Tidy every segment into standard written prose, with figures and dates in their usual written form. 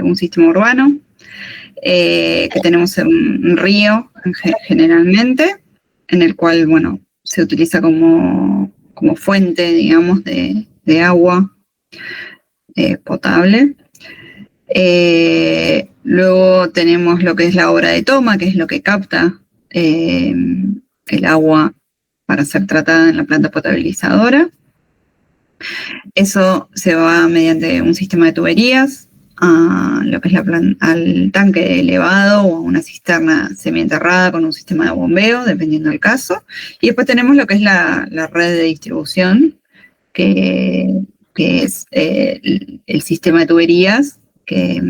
un sistema urbano, que tenemos un río generalmente, en el cual, bueno, se utiliza como fuente, digamos, de agua potable. Luego tenemos lo que es la obra de toma, que es lo que capta el agua para ser tratada en la planta potabilizadora. Eso se va mediante un sistema de tuberías a lo que es al tanque elevado o a una cisterna semienterrada con un sistema de bombeo, dependiendo del caso. Y después tenemos lo que es la red de distribución, que es el sistema de tuberías que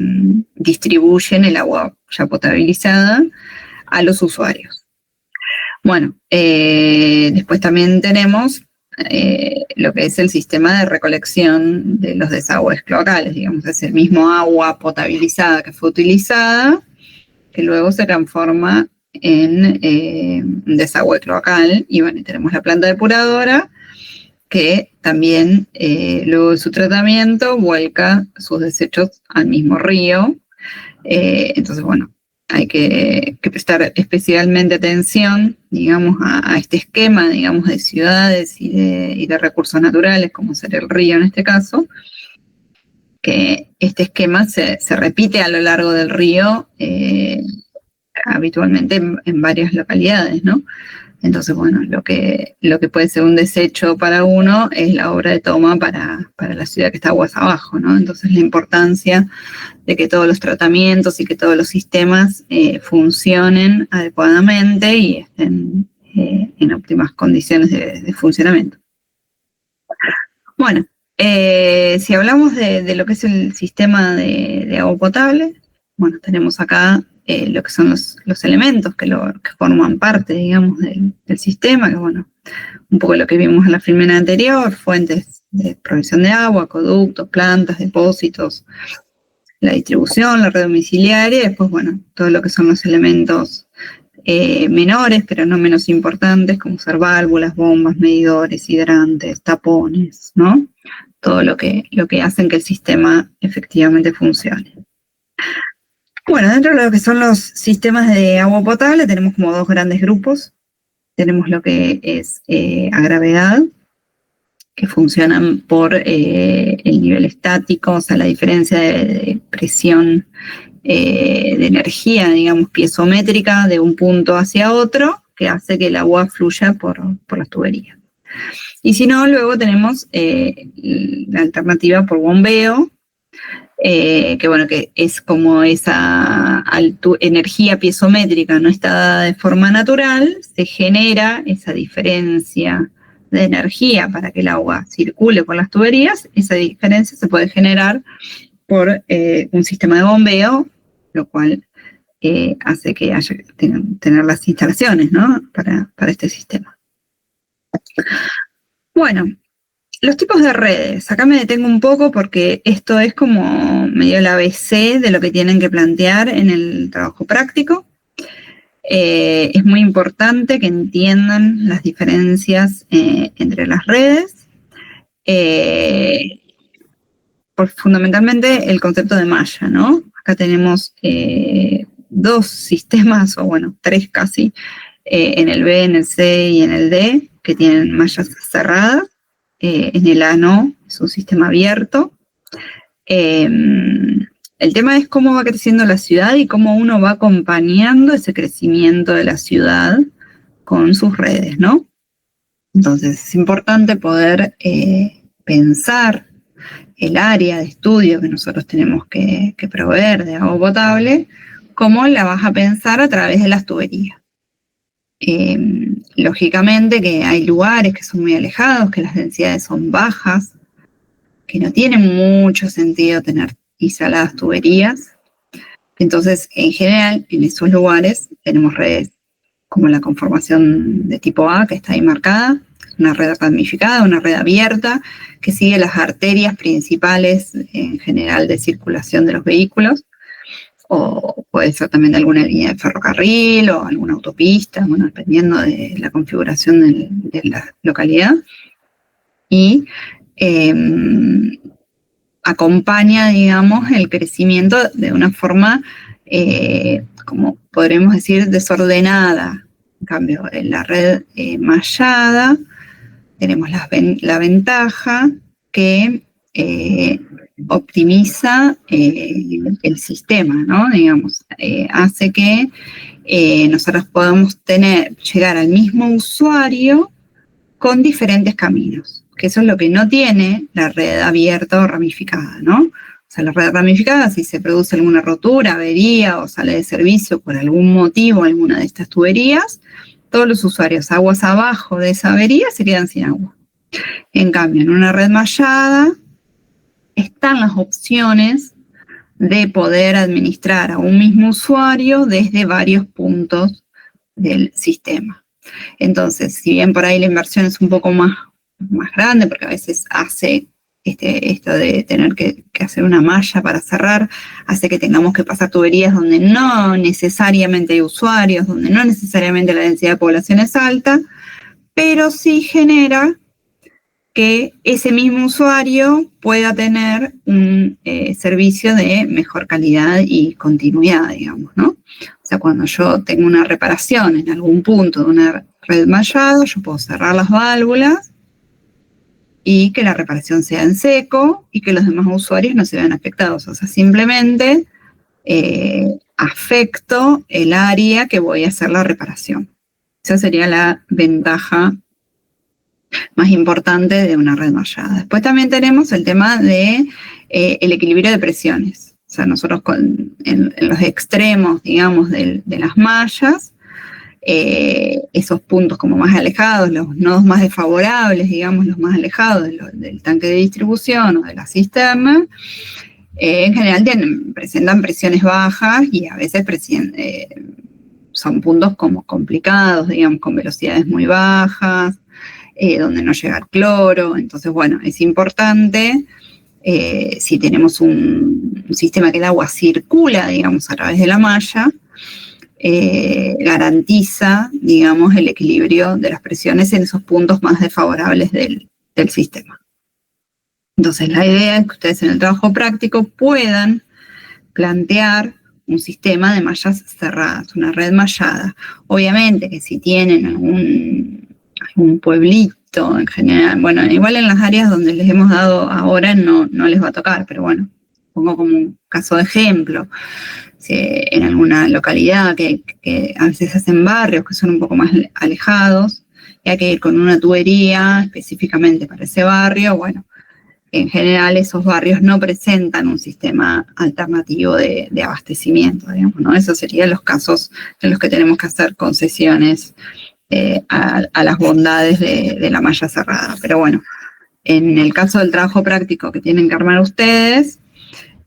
distribuyen el agua ya potabilizada a los usuarios. Bueno, después también tenemos lo que es el sistema de recolección de los desagües cloacales, digamos, es el mismo agua potabilizada que fue utilizada, que luego se transforma en desagüe cloacal, y bueno, tenemos la planta depuradora, que también luego de su tratamiento vuelca sus desechos al mismo río. Entonces, bueno, hay que prestar especialmente atención, digamos, a este esquema, digamos, de ciudades y de recursos naturales, como ser el río en este caso, que este esquema se repite a lo largo del río, habitualmente en varias localidades, ¿no? Entonces, bueno, lo que puede ser un desecho para uno es la obra de toma para la ciudad que está aguas abajo, ¿no? Entonces, la importancia de que todos los tratamientos y que todos los sistemas funcionen adecuadamente y estén en óptimas condiciones de funcionamiento. Bueno, si hablamos de lo que es el sistema de agua potable, bueno, tenemos acá lo que son los elementos que forman parte, digamos, del sistema, que bueno, un poco lo que vimos en la filmena anterior, fuentes de provisión de agua, acueductos, plantas, depósitos, la distribución, la red domiciliaria, y después, bueno, todo lo que son los elementos menores, pero no menos importantes, como ser válvulas, bombas, medidores, hidrantes, tapones, ¿no? Todo lo que hacen que el sistema efectivamente funcione. Bueno, dentro de lo que son los sistemas de agua potable tenemos como dos grandes grupos. Tenemos lo que es a gravedad, que funcionan por el nivel estático, o sea, la diferencia de presión de energía, digamos, piezométrica de un punto hacia otro, que hace que el agua fluya por las tuberías. Y si no, luego tenemos la alternativa por bombeo, que bueno, que es como esa energía piezométrica no está dada de forma natural, se genera esa diferencia de energía para que el agua circule por las tuberías. Esa diferencia se puede generar por un sistema de bombeo, lo cual hace que haya que tener las instalaciones, ¿no? para este sistema. Bueno, los tipos de redes. Acá me detengo un poco porque esto es como medio el ABC de lo que tienen que plantear en el trabajo práctico. Es muy importante que entiendan las diferencias entre las redes. Fundamentalmente el concepto de malla, ¿no? Acá tenemos dos sistemas, o bueno, tres casi, en el B, en el C y en el D, que tienen mallas cerradas. En el A no, es un sistema abierto. El tema es cómo va creciendo la ciudad y cómo uno va acompañando ese crecimiento de la ciudad con sus redes, ¿no? Entonces es importante poder pensar el área de estudio que nosotros tenemos que proveer de agua potable, cómo la vas a pensar a través de las tuberías. Lógicamente que hay lugares que son muy alejados, que las densidades son bajas, que no tiene mucho sentido tener instaladas tuberías. Entonces, en general, en esos lugares tenemos redes como la conformación de tipo A, que está ahí marcada, una red ramificada, una red abierta, que sigue las arterias principales en general de circulación de los vehículos, o puede ser también de alguna línea de ferrocarril o alguna autopista, bueno, dependiendo de la configuración de la localidad. Y acompaña, digamos, el crecimiento de una forma, como podremos decir, desordenada. En cambio, en la red mallada tenemos la ventaja que optimiza el sistema, ¿no? Digamos, hace que nosotros podamos llegar al mismo usuario con diferentes caminos, que eso es lo que no tiene la red abierta o ramificada, ¿no? O sea, la red ramificada, si se produce alguna rotura, avería o sale de servicio por algún motivo alguna de estas tuberías, todos los usuarios aguas abajo de esa avería se quedan sin agua. En cambio, en una red mallada están las opciones de poder administrar a un mismo usuario desde varios puntos del sistema. Entonces, si bien por ahí la inversión es un poco más grande, porque a veces hace esto de tener que hacer una malla para cerrar, hace que tengamos que pasar tuberías donde no necesariamente hay usuarios, donde no necesariamente la densidad de población es alta, pero sí genera que ese mismo usuario pueda tener un servicio de mejor calidad y continuidad, digamos, ¿no? O sea, cuando yo tengo una reparación en algún punto de una red mallada, yo puedo cerrar las válvulas y que la reparación sea en seco y que los demás usuarios no se vean afectados. O sea, simplemente afecto el área que voy a hacer la reparación. Esa sería la ventaja más importante de una red mallada. Después también tenemos el tema de el equilibrio de presiones. O sea, nosotros en los extremos, digamos, de las mallas, esos puntos como más alejados, los nodos más desfavorables, digamos, los más alejados del tanque de distribución o de la cisterna, en general presentan presiones bajas y a veces son puntos como complicados, digamos, con velocidades muy bajas, donde no llega el cloro. Entonces, bueno, es importante, si tenemos un sistema que el agua circula, digamos, a través de la malla, garantiza, digamos, el equilibrio de las presiones en esos puntos más desfavorables del sistema. Entonces, la idea es que ustedes en el trabajo práctico puedan plantear un sistema de mallas cerradas, una red mallada. Obviamente que si tienen algún pueblito en general, bueno, igual en las áreas donde les hemos dado ahora no les va a tocar, pero bueno, pongo como un caso de ejemplo. Si en alguna localidad que a veces hacen barrios que son un poco más alejados, y hay que ir con una tubería específicamente para ese barrio, bueno, en general esos barrios no presentan un sistema alternativo de abastecimiento, digamos, ¿no? Esos serían los casos en los que tenemos que hacer concesiones a las bondades de la malla cerrada. Pero bueno, en el caso del trabajo práctico que tienen que armar ustedes,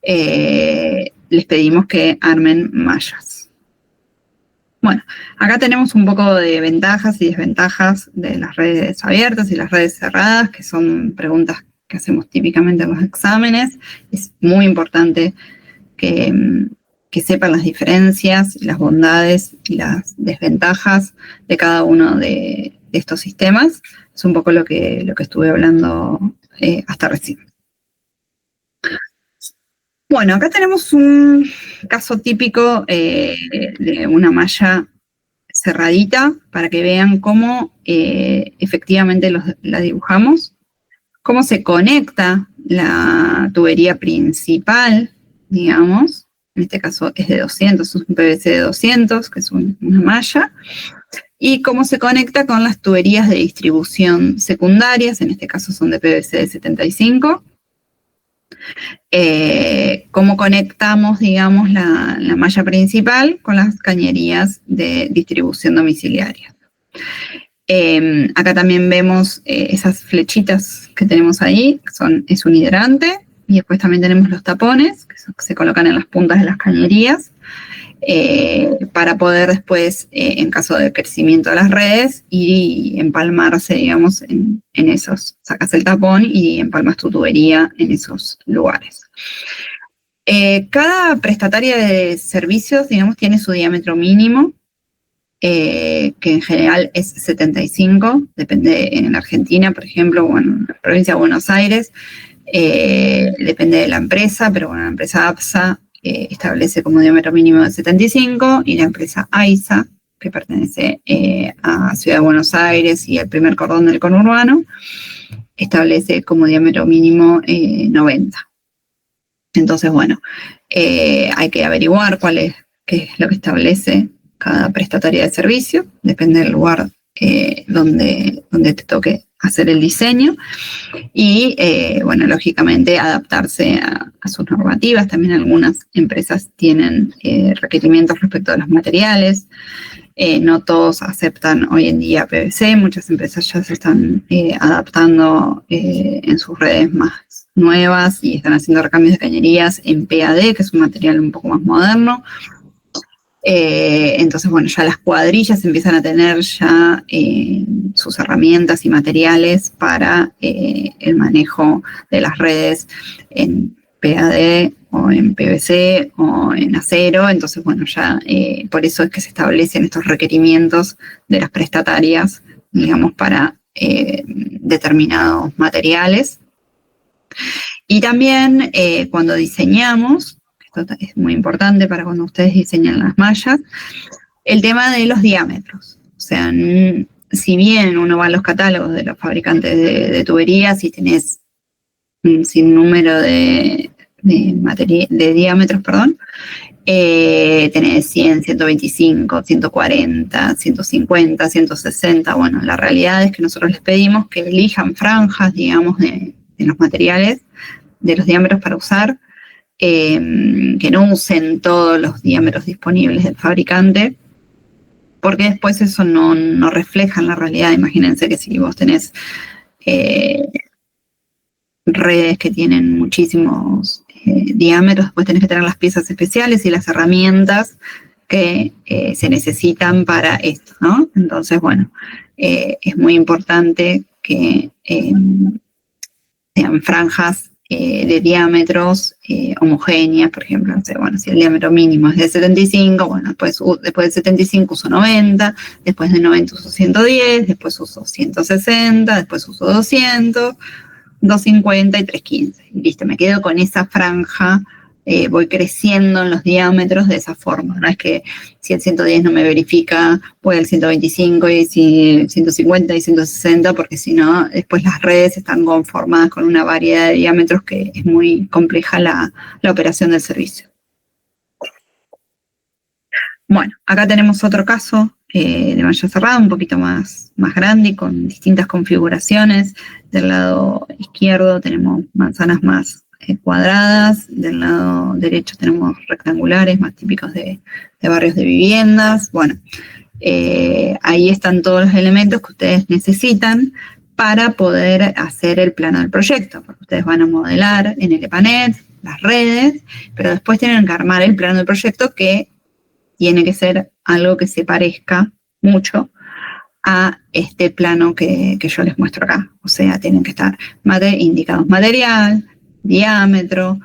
les pedimos que armen mallas. Bueno, acá tenemos un poco de ventajas y desventajas de las redes abiertas y las redes cerradas, que son preguntas que hacemos típicamente en los exámenes. Es muy importante que sepan las diferencias, las bondades y las desventajas de cada uno de estos sistemas. Es un poco lo que estuve hablando hasta recién. Bueno, acá tenemos un caso típico de una malla cerradita para que vean cómo efectivamente la dibujamos, cómo se conecta la tubería principal, digamos, en este caso es de 200, es un PVC de 200, que es una malla, y cómo se conecta con las tuberías de distribución secundarias, en este caso son de PVC de 75, cómo conectamos, digamos, la malla principal con las cañerías de distribución domiciliaria. Acá también vemos esas flechitas que tenemos ahí, es un hidrante, y después también tenemos los tapones, que se colocan en las puntas de las cañerías, para poder después, en caso de crecimiento de las redes, y empalmarse, digamos, en esos. Sacas el tapón y empalmas tu tubería en esos lugares. Cada prestataria de servicios, digamos, tiene su diámetro mínimo, que en general es 75, depende en Argentina, por ejemplo, o en la provincia de Buenos Aires, Depende de la empresa, pero bueno, la empresa APSA establece como diámetro mínimo de 75 y la empresa AISA, que pertenece a Ciudad de Buenos Aires y al primer cordón del conurbano, establece como diámetro mínimo 90. Entonces, bueno, hay que averiguar qué es lo que establece cada prestataria de servicio, depende del lugar donde te toque hacer el diseño y, bueno, lógicamente adaptarse a sus normativas. También algunas empresas tienen requerimientos respecto a los materiales. No todos aceptan hoy en día PVC, muchas empresas ya se están adaptando en sus redes más nuevas y están haciendo recambios de cañerías en PAD, que es un material un poco más moderno. Entonces, bueno, ya las cuadrillas empiezan a tener ya sus herramientas y materiales para el manejo de las redes en PAD o en PVC o en acero. Entonces, bueno, ya por eso es que se establecen estos requerimientos de las prestatarias, digamos, para determinados materiales. Y también cuando diseñamos, esto es muy importante para cuando ustedes diseñan las mallas, el tema de los diámetros. O sea, si bien uno va a los catálogos de los fabricantes de tuberías y tenés un sinnúmero de diámetros, perdón, tenés 100, 125, 140, 150, 160. Bueno, la realidad es que nosotros les pedimos que elijan franjas, digamos, de los materiales, de los diámetros para usar, que no usen todos los diámetros disponibles del fabricante, porque después eso no refleja en la realidad. Imagínense que si vos tenés redes que tienen muchísimos diámetros, después tenés que tener las piezas especiales y las herramientas que se necesitan para esto, ¿no? Entonces, bueno, es muy importante que sean franjas de diámetros homogéneas, por ejemplo. No sé, bueno, si el diámetro mínimo es de 75, bueno, después de 75 uso 90, después de 90 uso 110, después uso 160, después uso 200, 250 y 315. Y listo, me quedo con esa franja, voy creciendo en los diámetros de esa forma. No es que si el 110 no me verifica, voy al 125 y si 150 y 160, porque si no, después las redes están conformadas con una variedad de diámetros que es muy compleja la operación del servicio. Bueno, acá tenemos otro caso de malla cerrada, un poquito más grande y con distintas configuraciones. Del lado izquierdo tenemos manzanas más cuadradas, del lado derecho tenemos rectangulares, más típicos de barrios de viviendas. Bueno, ahí están todos los elementos que ustedes necesitan para poder hacer el plano del proyecto, porque ustedes van a modelar en el EPANET las redes, pero después tienen que armar el plano del proyecto, que tiene que ser algo que se parezca mucho a este plano que yo les muestro acá. O sea, tienen que estar indicados material, diámetro,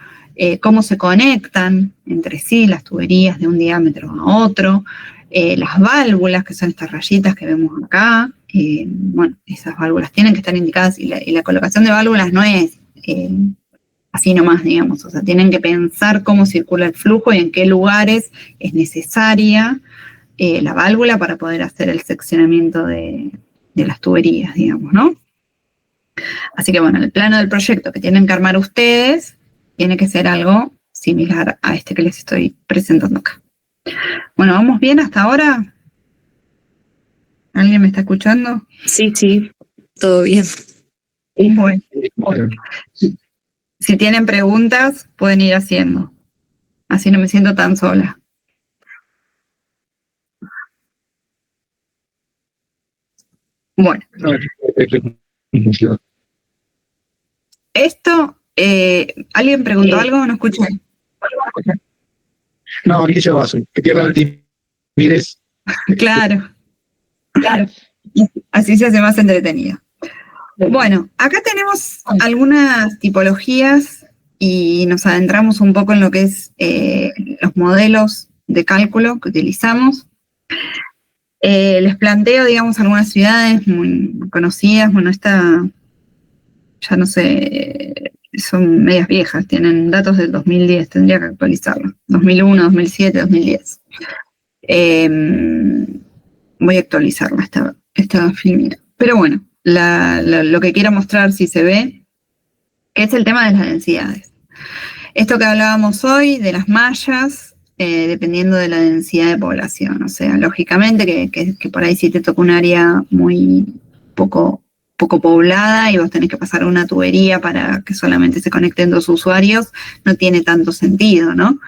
cómo se conectan entre sí las tuberías de un diámetro a otro, las válvulas, que son estas rayitas que vemos acá. Bueno, esas válvulas tienen que estar indicadas y la colocación de válvulas no es así nomás, digamos. O sea, tienen que pensar cómo circula el flujo y en qué lugares es necesaria la válvula para poder hacer el seccionamiento de las tuberías, digamos, ¿no? Así que, bueno, el plano del proyecto que tienen que armar ustedes tiene que ser algo similar a este que les estoy presentando acá. Bueno, ¿vamos bien hasta ahora? ¿Alguien me está escuchando? Sí, todo bien. Bueno. Si tienen preguntas, pueden ir haciendo. Así no me siento tan sola. Bueno. Esto, ¿alguien preguntó algo? ¿No escuché? No, aquí se basa, que tierra de timidez. Claro. Así se hace más entretenido. Bueno, acá tenemos algunas tipologías y nos adentramos un poco en lo que es los modelos de cálculo que utilizamos. Les planteo, digamos, algunas ciudades muy conocidas. Bueno, esta, ya no sé son medias viejas, tienen datos del 2010, tendría que actualizarlo. 2001, 2007, 2010. Voy a actualizarla esta filmina. Pero bueno, lo que quiero mostrar, si se ve, es el tema de las densidades. Esto que hablábamos hoy de las mallas, dependiendo de la densidad de población. O sea, lógicamente que por ahí si te toca un área muy poco poblada y vos tenés que pasar una tubería para que solamente se conecten 2 usuarios, no tiene tanto sentido, ¿no?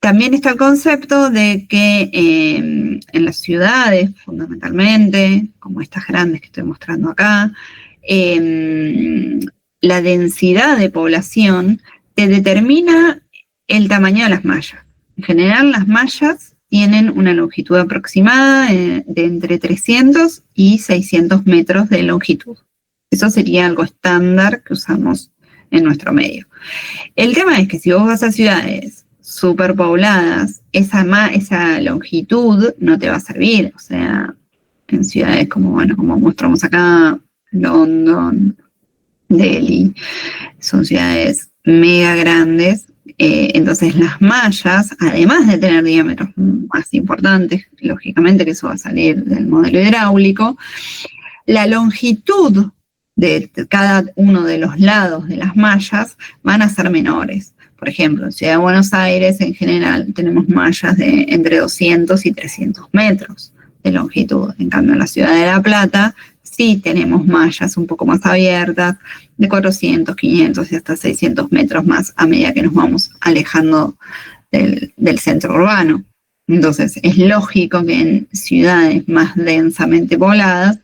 También está el concepto de que en las ciudades, fundamentalmente, como estas grandes que estoy mostrando acá, la densidad de población te determina el tamaño de las mallas. En general, las mallas tienen una longitud aproximada de entre 300 y 600 metros de longitud. Eso sería algo estándar que usamos en nuestro medio. El tema es que si vos vas a ciudades superpobladas, esa longitud no te va a servir. O sea, en ciudades como mostramos acá, London, Delhi, son ciudades mega grandes. Entonces las mallas, además de tener diámetros más importantes, lógicamente que eso va a salir del modelo hidráulico, la longitud de cada uno de los lados de las mallas van a ser menores. Por ejemplo, en Ciudad de Buenos Aires, en general, tenemos mallas de entre 200 y 300 metros de longitud. En cambio, en la Ciudad de La Plata, sí tenemos mallas un poco más abiertas, de 400, 500 y hasta 600 metros más a medida que nos vamos alejando del centro urbano. Entonces, es lógico que en ciudades más densamente pobladas,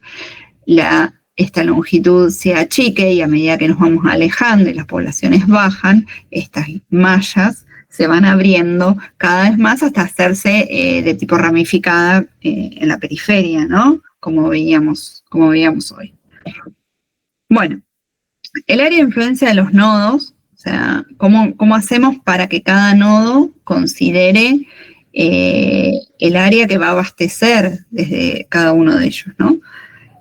esta longitud se achique y a medida que nos vamos alejando y las poblaciones bajan, estas mallas se van abriendo cada vez más hasta hacerse de tipo ramificada en la periferia, ¿no? Como veíamos hoy. Bueno, el área de influencia de los nodos, o sea, ¿cómo hacemos para que cada nodo considere el área que va a abastecer desde cada uno de ellos, ¿no?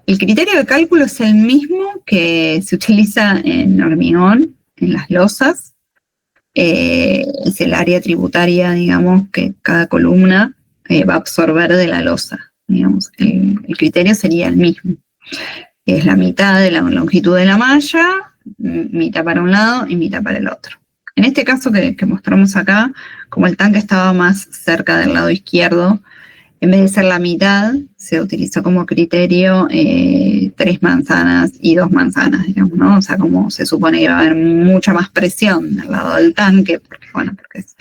El criterio de cálculo es el mismo que se utiliza en hormigón, en las losas. Es el área tributaria, digamos, que cada columna va a absorber de la losa. Digamos, el criterio sería el mismo. Es la mitad de la longitud de la malla, mitad para un lado y mitad para el otro. En este caso que mostramos acá, como el tanque estaba más cerca del lado izquierdo, en vez de ser la mitad, se utilizó como criterio 3 manzanas y 2 manzanas, digamos, ¿no? O sea, como se supone que va a haber mucha más presión del lado del tanque, porque es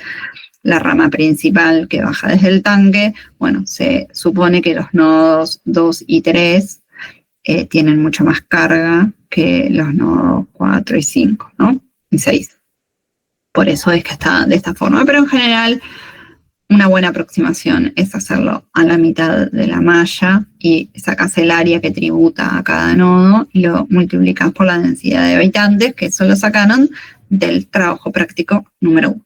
la rama principal que baja desde el tanque, bueno, se supone que los nodos 2 y 3 tienen mucha más carga que los nodos 4 y 5, ¿no? Y 6. Por eso es que está de esta forma, pero en general una buena aproximación es hacerlo a la mitad de la malla y sacas el área que tributa a cada nodo y lo multiplicas por la densidad de habitantes, que eso lo sacaron del trabajo práctico número 1.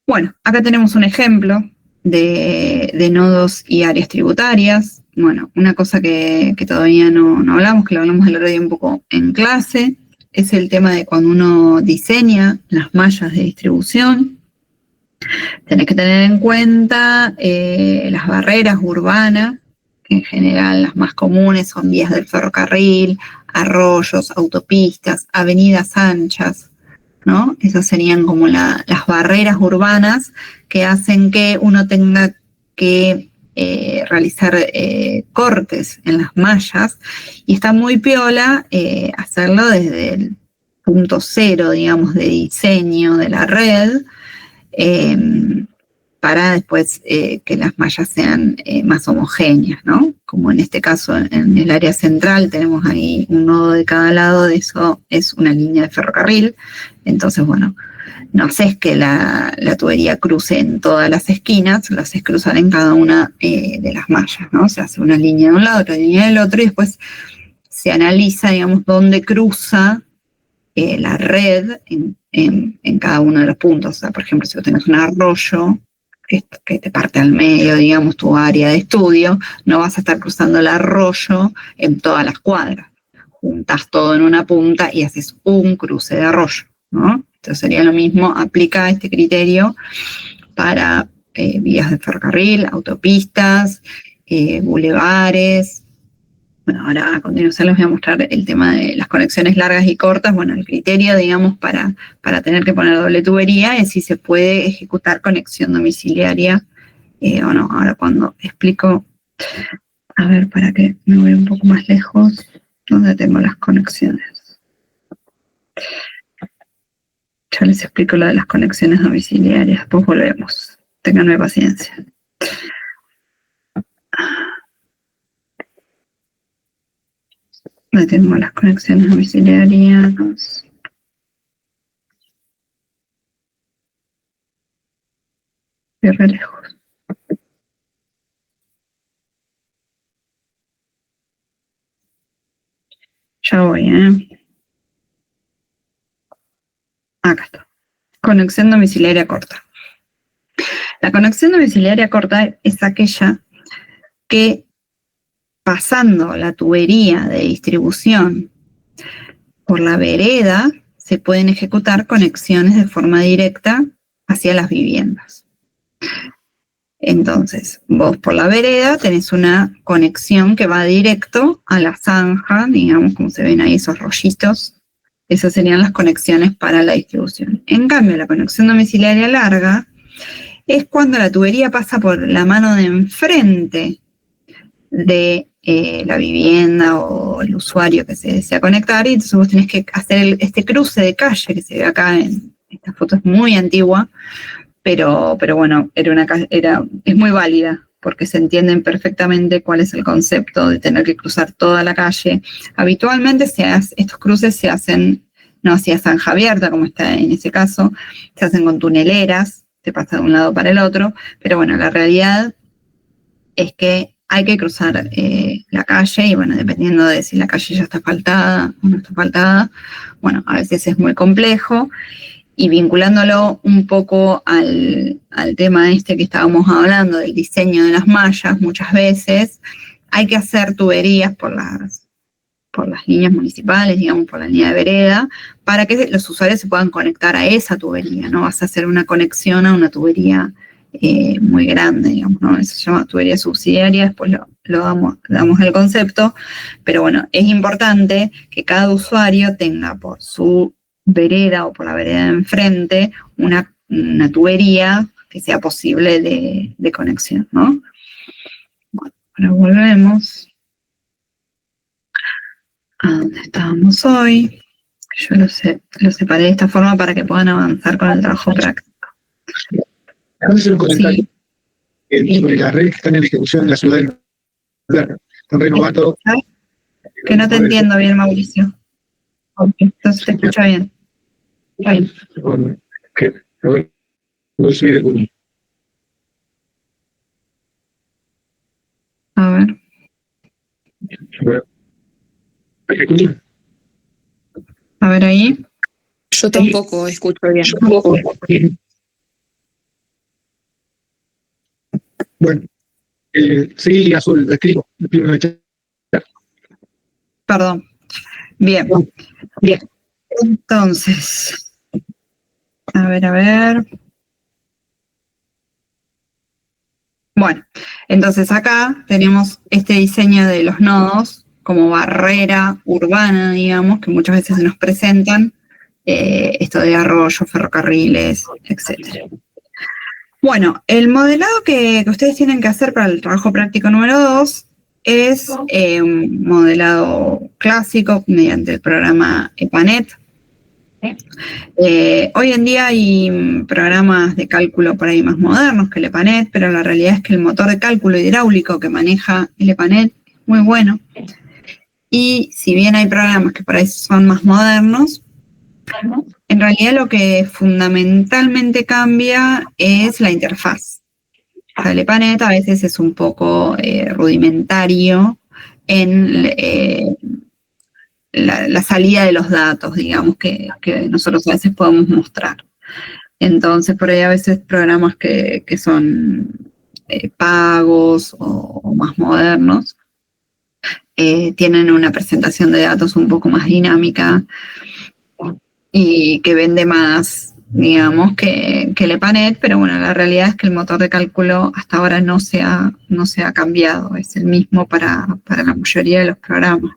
Bueno, acá tenemos un ejemplo de nodos y áreas tributarias. Bueno, una cosa que todavía no hablamos, que lo hablamos el otro día un poco en clase, es el tema de cuando uno diseña las mallas de distribución. Tenés que tener en cuenta las barreras urbanas, que en general las más comunes son vías del ferrocarril, arroyos, autopistas, avenidas anchas, ¿no? Esas serían como las barreras urbanas que hacen que uno tenga que realizar cortes en las mallas, y está muy piola hacerlo desde el punto cero, digamos, de diseño de la red, para después que las mallas sean más homogéneas, ¿no? Como en este caso, en el área central tenemos ahí un nodo de cada lado, de eso es una línea de ferrocarril. Entonces, bueno, no haces que la tubería cruce en todas las esquinas, lo haces cruzar en cada una de las mallas, ¿no? Se hace una línea de un lado, otra línea del otro, y después se analiza, digamos, dónde cruza la red en cada uno de los puntos. O sea, por ejemplo, si vos tenés un arroyo que te parte al medio, digamos, tu área de estudio, no vas a estar cruzando el arroyo en todas las cuadras. juntas todo en una punta y haces un cruce de arroyo, ¿no? Entonces sería lo mismo, aplica este criterio para vías de ferrocarril, autopistas, bulevares. Bueno, ahora a continuación les voy a mostrar el tema de las conexiones largas y cortas. Bueno, el criterio, digamos, para tener que poner doble tubería es si se puede ejecutar conexión domiciliaria o no. Ahora cuando explico, a ver, para que me voy un poco más lejos, donde tengo las conexiones. Ya les explico lo de las conexiones domiciliarias, después volvemos. Ténganme paciencia. Donde tengo las conexiones domiciliarias. Estoy re lejos. Ya voy, Acá está. Conexión domiciliaria corta. La conexión domiciliaria corta es aquella que, pasando la tubería de distribución por la vereda, se pueden ejecutar conexiones de forma directa hacia las viviendas. Entonces, vos por la vereda tenés una conexión que va directo a la zanja, digamos, como se ven ahí esos rollitos. Esas serían las conexiones para la distribución. En cambio, la conexión domiciliaria larga es cuando la tubería pasa por la mano de enfrente de la vivienda o el usuario que se desea conectar, y entonces vos tenés que hacer este cruce de calle que se ve acá en esta foto. Es muy antigua, pero bueno, es muy válida, porque se entienden perfectamente cuál es el concepto de tener que cruzar toda la calle. Habitualmente estos cruces se hacen no hacia zanja abierta, como está en ese caso, se hacen con tuneleras, se pasa de un lado para el otro, pero bueno, la realidad es que hay que cruzar la calle, y bueno, dependiendo de si la calle ya está asfaltada o no está asfaltada, bueno, a veces es muy complejo. Y vinculándolo un poco al tema este que estábamos hablando, del diseño de las mallas, muchas veces hay que hacer tuberías por las líneas municipales, digamos, por la línea de vereda, para que los usuarios se puedan conectar a esa tubería. No vas a hacer una conexión a una tubería muy grande, digamos, ¿no? Eso se llama tubería subsidiaria, después lo damos el concepto, pero bueno, es importante que cada usuario tenga por su vereda o por la vereda de enfrente una tubería que sea posible de conexión, ¿no? Bueno, ahora volvemos a donde estábamos hoy. Yo lo separé de esta forma para que puedan avanzar con el trabajo práctico. Déjame hacer un comentario. Sobre las redes que están en ejecución en la ciudad de Plata. Están renovando. Que no te entiendo bien, Mauricio. Okay. Entonces te escucho bien. Bien. Bueno, no soy de Cuba. A ver. ¿Me escuchan? A ver ahí. Yo tampoco escucho bien. Bueno, sí, azul, lo escribo en el chat. Perdón. Bien. Entonces, a ver. Bueno, entonces acá tenemos este diseño de los nodos como barrera urbana, digamos, que muchas veces se nos presentan, esto de arroyos, ferrocarriles, etc. Bueno, el modelado que ustedes tienen que hacer para el trabajo práctico número 2 es un modelado clásico mediante el programa EPANET. Hoy en día hay programas de cálculo por ahí más modernos que el EPANET, pero la realidad es que el motor de cálculo hidráulico que maneja el EPANET es muy bueno. Y si bien hay programas que por ahí son más modernos, en realidad lo que fundamentalmente cambia es la interfaz. O sea, el EPANET a veces es un poco rudimentario en la salida de los datos, digamos, que nosotros a veces podemos mostrar. Entonces, por ahí a veces programas que son pagos o más modernos tienen una presentación de datos un poco más dinámica y que vende más, digamos, que el EPANET, pero bueno, la realidad es que el motor de cálculo hasta ahora no se ha cambiado, es el mismo para la mayoría de los programas.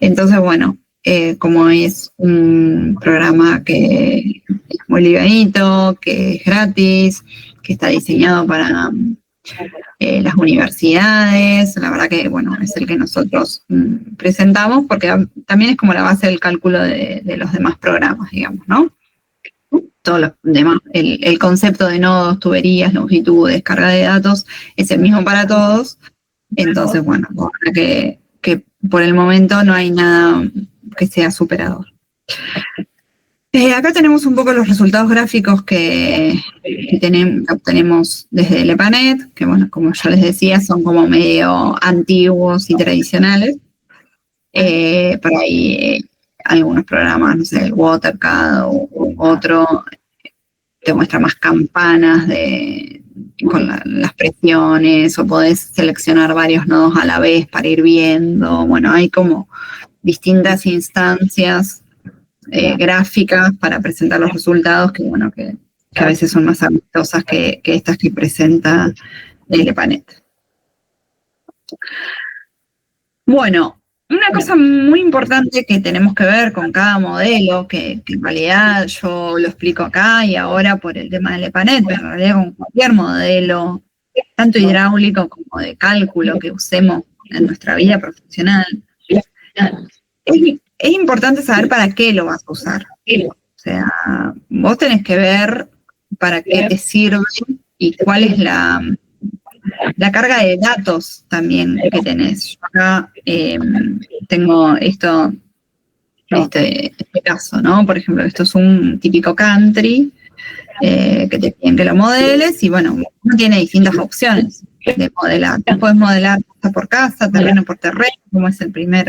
Entonces, bueno, como es un programa que es muy livianito, que es gratis, que está diseñado para las universidades, la verdad que, bueno, es el que nosotros presentamos, porque también es como la base del cálculo de los demás programas, digamos, ¿no? Todos los demás, el concepto de nodos, tuberías, longitudes, carga de datos, es el mismo para todos. Entonces, bueno, que por el momento no hay nada que sea superador. Acá tenemos un poco los resultados gráficos que obtenemos desde el EPANET, que bueno, como yo les decía, son como medio antiguos y tradicionales. Por ahí algunos programas, no sé, el WaterCAD u otro, te muestra más campanas con las presiones, o podés seleccionar varios nodos a la vez para ir viendo. Bueno, hay como distintas instancias gráficas para presentar los resultados que, bueno, que a veces son más amistosas que estas que presenta el EPANET. Bueno, una cosa muy importante que tenemos que ver con cada modelo, que en realidad yo lo explico acá y ahora por el tema del EPANET, pero en realidad con cualquier modelo, tanto hidráulico como de cálculo que usemos en nuestra vida profesional, es importante saber para qué lo vas a usar. O sea, vos tenés que ver para qué te sirve y cuál es la carga de datos también que tenés. Yo acá tengo este caso, ¿no? Por ejemplo, esto es un típico country que te piden que lo modeles y bueno, uno tiene distintas opciones de modelar. Tú puedes modelar casa por casa, terreno por terreno, como es el primer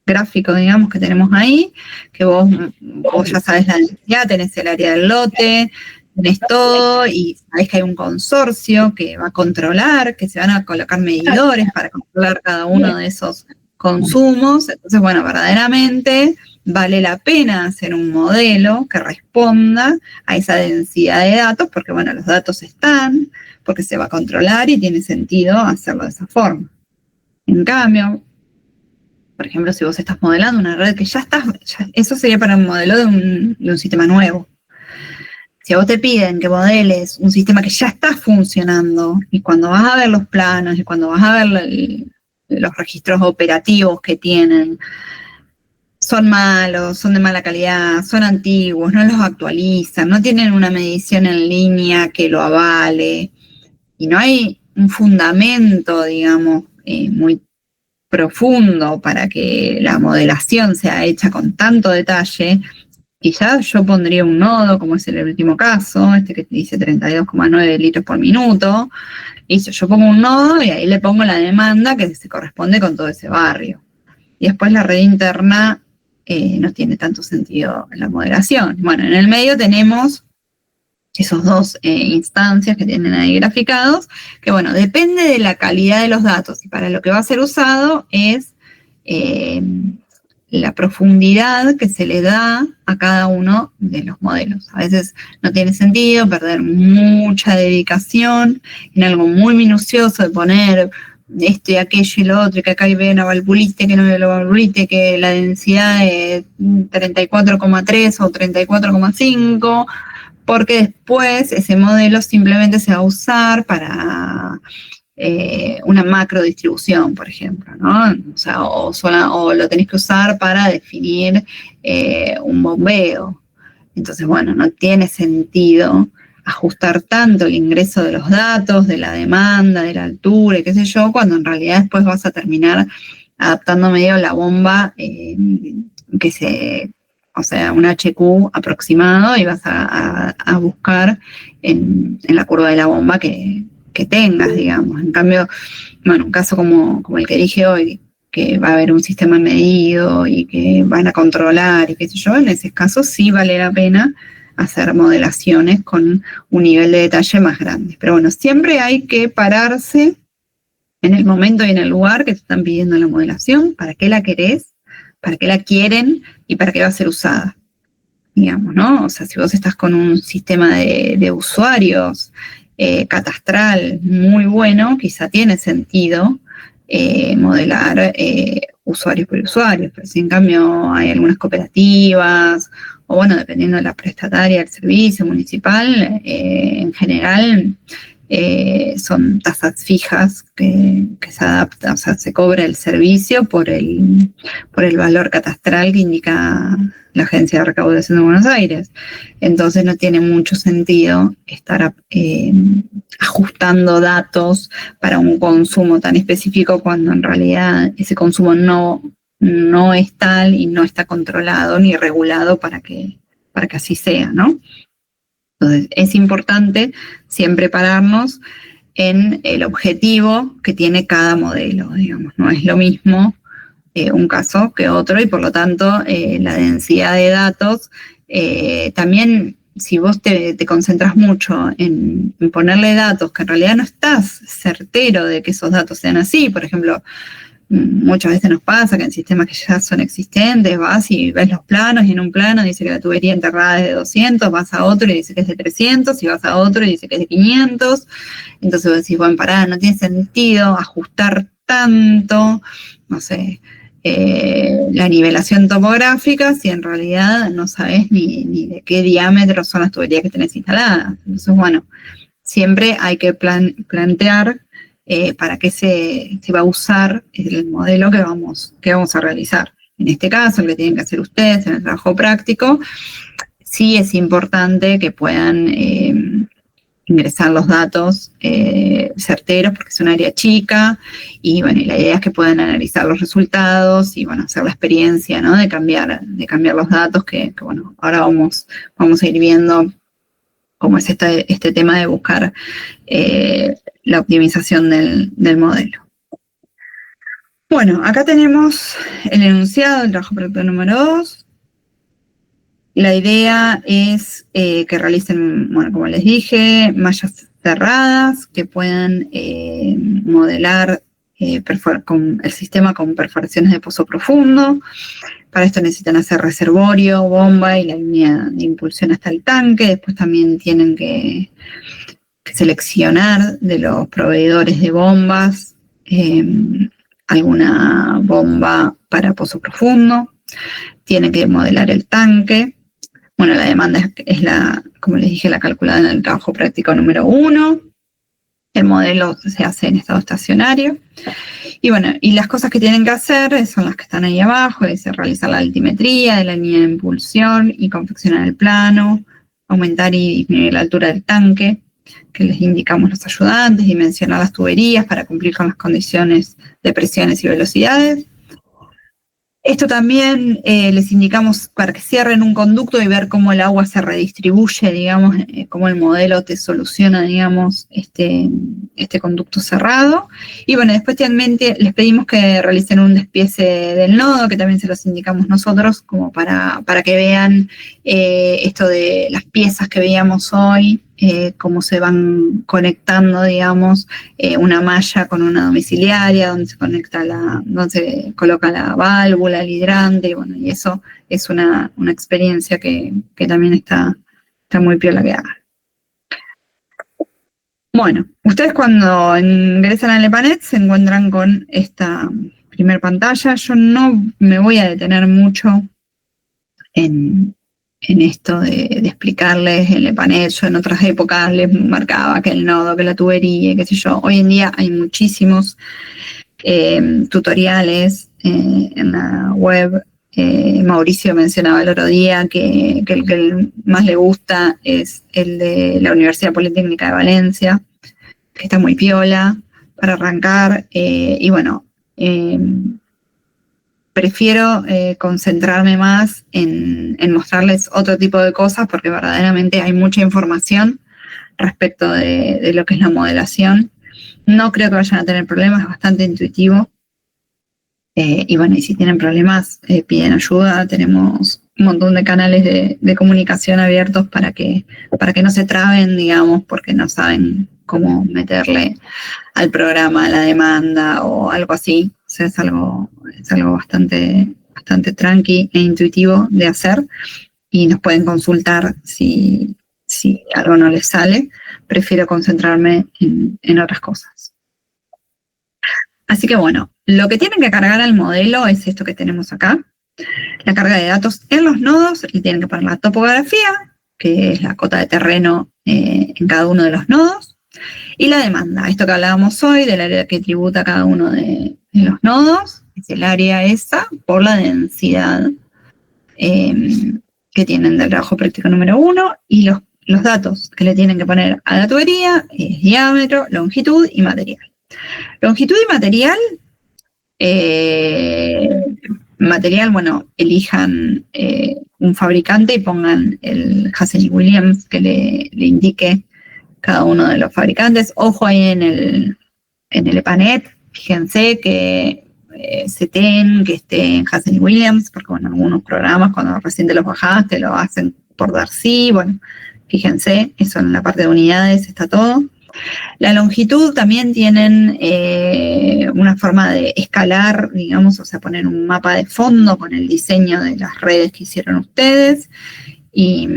gráfico, digamos, que tenemos ahí, que vos ya sabes la densidad, tenés el área del lote, tenés todo y sabés que hay un consorcio que va a controlar, que se van a colocar medidores para controlar cada uno de esos consumos. Entonces, bueno, verdaderamente vale la pena hacer un modelo que responda a esa densidad de datos, porque, bueno, los datos están, porque se va a controlar y tiene sentido hacerlo de esa forma. En cambio, por ejemplo, si vos estás modelando una red que eso sería para un modelo de un sistema nuevo. Si a vos te piden que modeles un sistema que ya está funcionando, y cuando vas a ver los planos, y cuando vas a ver los registros operativos que tienen, son malos, son de mala calidad, son antiguos, no los actualizan, no tienen una medición en línea que lo avale, y no hay un fundamento, digamos, muy profundo para que la modelación sea hecha con tanto detalle, y ya yo pondría un nodo, como es el último caso, este que te dice 32,9 litros por minuto, y yo pongo un nodo y ahí le pongo la demanda que se corresponde con todo ese barrio. Y después la red interna no tiene tanto sentido en la modelación. Bueno, en el medio tenemos esos dos instancias que tienen ahí graficados, que bueno, depende de la calidad de los datos, y para lo que va a ser usado es la profundidad que se le da a cada uno de los modelos. A veces no tiene sentido perder mucha dedicación en algo muy minucioso de poner esto y aquello y lo otro, y que acá hay una valvulite, que no hay la valvulite, que la densidad es 34,3 o 34,5, porque después ese modelo simplemente se va a usar para una macro distribución, por ejemplo, ¿no? O sea, o lo tenés que usar para definir un bombeo. Entonces, bueno, no tiene sentido ajustar tanto el ingreso de los datos, de la demanda, de la altura, y qué sé yo, cuando en realidad después vas a terminar adaptando medio la bomba o sea, un HQ aproximado, y vas a buscar en la curva de la bomba que tengas, digamos. En cambio, bueno, un caso como el que dije hoy, que va a haber un sistema medido y que van a controlar y qué sé yo, en ese caso sí vale la pena hacer modelaciones con un nivel de detalle más grande. Pero bueno, siempre hay que pararse en el momento y en el lugar que te están pidiendo la modelación, para qué la querés, para qué la quieren y para qué va a ser usada, digamos, ¿no? O sea, si vos estás con un sistema de usuarios catastral muy bueno, quizá tiene sentido modelar usuarios por usuarios, pero si en cambio hay algunas cooperativas, o bueno, dependiendo de la prestataria del servicio municipal, en general son tasas fijas que se adaptan, o sea, se cobra el servicio por el valor catastral que indica la Agencia de Recaudación de Buenos Aires. Entonces no tiene mucho sentido estar ajustando datos para un consumo tan específico cuando en realidad ese consumo no es tal y no está controlado ni regulado para que así sea, ¿no? Entonces es importante siempre pararnos en el objetivo que tiene cada modelo, digamos, no es lo mismo un caso que otro y por lo tanto la densidad de datos también, si vos te concentras mucho en ponerle datos que en realidad no estás certero de que esos datos sean así, por ejemplo, muchas veces nos pasa que en sistemas que ya son existentes vas y ves los planos y en un plano dice que la tubería enterrada es de 200, vas a otro y dice que es de 300 y vas a otro y dice que es de 500, entonces vos decís, bueno, pará, no tiene sentido ajustar tanto, no sé, la nivelación topográfica si en realidad no sabes ni de qué diámetro son las tuberías que tenés instaladas. Entonces, bueno, siempre hay que plantear para qué se va a usar el modelo que vamos a realizar. En este caso, lo que tienen que hacer ustedes en el trabajo práctico, sí es importante que puedan ingresar los datos certeros porque es un área chica y bueno, y la idea es que puedan analizar los resultados y bueno, hacer la experiencia, ¿no? de cambiar los datos que bueno, ahora vamos a ir viendo cómo es este tema de buscar la optimización del modelo. Bueno, acá tenemos el enunciado del trabajo práctico número 2. La idea es que realicen, bueno, como les dije, mallas cerradas, que puedan modelar con el sistema con perforaciones de pozo profundo. Para esto necesitan hacer reservorio, bomba y la línea de impulsión hasta el tanque. Después también tienen que seleccionar de los proveedores de bombas alguna bomba para pozo profundo. Tienen que modelar el tanque. Bueno, la demanda es como les dije, la calculada en el trabajo práctico número 1. El modelo se hace en estado estacionario. Y bueno, y las cosas que tienen que hacer son las que están ahí abajo, es realizar la altimetría de la línea de impulsión y confeccionar el plano, aumentar y disminuir la altura del tanque, que les indicamos los ayudantes, dimensionar las tuberías para cumplir con las condiciones de presiones y velocidades. Esto también les indicamos para que cierren un conducto y ver cómo el agua se redistribuye, digamos, cómo el modelo te soluciona, digamos, este conducto cerrado. Y bueno, después también les pedimos que realicen un despiece del nodo, que también se los indicamos nosotros, como para que vean esto de las piezas que veíamos hoy, cómo se van conectando, digamos, una malla con una domiciliaria, donde se coloca la válvula, el hidrante, y bueno, y eso es una experiencia que también está muy piola que hagan. Bueno, ustedes cuando ingresan al EPANET se encuentran con esta primer pantalla. Yo no me voy a detener mucho en esto de explicarles el EPANET. Yo en otras épocas les marcaba que el nodo, que la tubería, qué sé yo. Hoy en día hay muchísimos tutoriales en la web. Mauricio mencionaba el otro día que el que más le gusta es el de la Universidad Politécnica de Valencia, que está muy piola para arrancar. Y bueno, prefiero concentrarme más en mostrarles otro tipo de cosas porque verdaderamente hay mucha información respecto de lo que es la modelación. No creo que vayan a tener problemas, es bastante intuitivo. Y bueno, y si tienen problemas, piden ayuda. Tenemos un montón de canales de comunicación abiertos para que no se traben, digamos, porque no saben cómo meterle al programa la demanda o algo así. O sea, es algo bastante tranqui e intuitivo de hacer, y nos pueden consultar si algo no les sale. Prefiero concentrarme en otras cosas. Así que bueno, lo que tienen que cargar al modelo es esto que tenemos acá, la carga de datos en los nodos, y tienen que poner la topografía, que es la cota de terreno en cada uno de los nodos, y la demanda, esto que hablábamos hoy, del área que tributa cada uno de los nodos, es el área esa por la densidad que tienen del trabajo práctico número 1, y los datos que le tienen que poner a la tubería es diámetro, longitud y material. Longitud y material, bueno, elijan un fabricante y pongan el Hazen Williams que le indique cada uno de los fabricantes. Ojo ahí en el EPANET, fíjense que CETEN, que esté en Hazen Williams, porque bueno, algunos programas cuando recién te los bajás te lo hacen por Darcy. Bueno, fíjense, eso en la parte de unidades está todo. La longitud también tienen una forma de escalar, digamos, o sea, poner un mapa de fondo con el diseño de las redes que hicieron ustedes y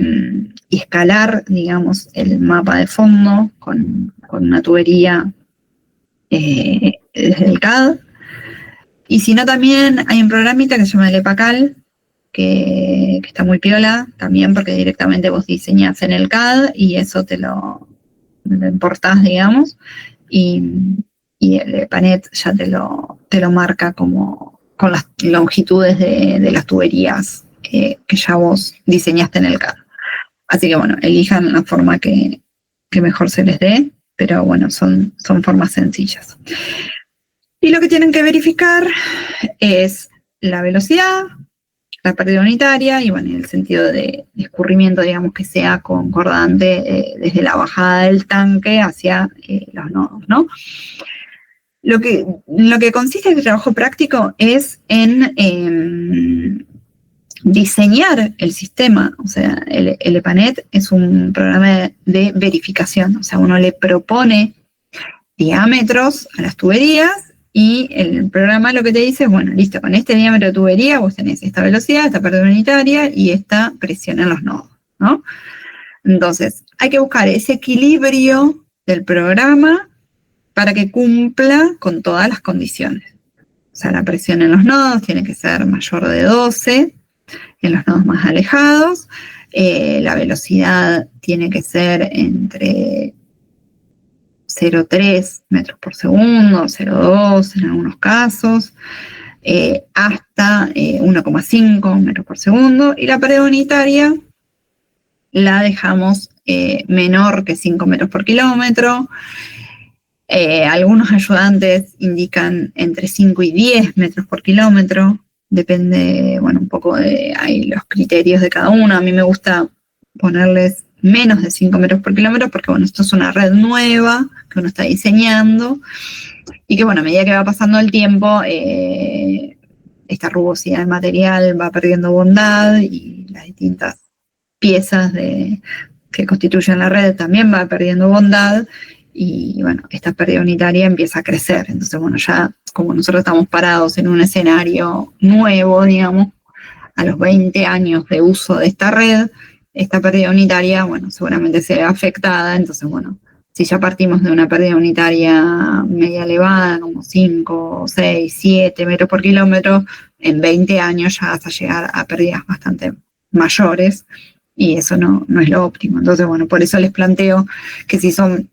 escalar, digamos, el mapa de fondo con una tubería desde el CAD. Y si no, también hay un programita que se llama el EPACAL, que está muy piola también, porque directamente vos diseñás en el CAD y eso te lo importás, digamos, y el EPANET ya te lo marca como con las longitudes de las tuberías que ya vos diseñaste en el CAD. Así que bueno, elijan la forma que mejor se les dé, pero bueno, son formas sencillas. Y lo que tienen que verificar es la velocidad, la pérdida unitaria y bueno, el sentido de escurrimiento, digamos, que sea concordante desde la bajada del tanque hacia los nodos, ¿no? Lo que consiste el trabajo práctico es en diseñar el sistema. O sea, el EPANET es un programa de verificación, o sea, uno le propone diámetros a las tuberías y el programa lo que te dice es, bueno, listo, con este diámetro de tubería vos tenés esta velocidad, esta pérdida unitaria y esta presión en los nodos, ¿no? Entonces, hay que buscar ese equilibrio del programa para que cumpla con todas las condiciones. O sea, la presión en los nodos tiene que ser mayor de 12, en los nodos más alejados, la velocidad tiene que ser entre 0,3 metros por segundo, 0,2 en algunos casos, hasta 1,5 metros por segundo, y la pérdida unitaria la dejamos menor que 5 metros por kilómetro. Algunos ayudantes indican entre 5 y 10 metros por kilómetro, depende, bueno, un poco de ahí los criterios de cada uno. A mí me gusta ponerles menos de 5 metros por kilómetro porque, bueno, esto es una red nueva que uno está diseñando y que, bueno, a medida que va pasando el tiempo, esta rugosidad del material va perdiendo bondad y las distintas piezas que constituyen la red también va perdiendo bondad y, bueno, esta pérdida unitaria empieza a crecer. Entonces, bueno, ya como nosotros estamos parados en un escenario nuevo, digamos, a los 20 años de uso de esta red, esta pérdida unitaria, bueno, seguramente se ve afectada. Entonces, bueno, si ya partimos de una pérdida unitaria media elevada, como 5, 6, 7 metros por kilómetro, en 20 años ya vas a llegar a pérdidas bastante mayores y eso no es lo óptimo. Entonces, bueno, por eso les planteo que si son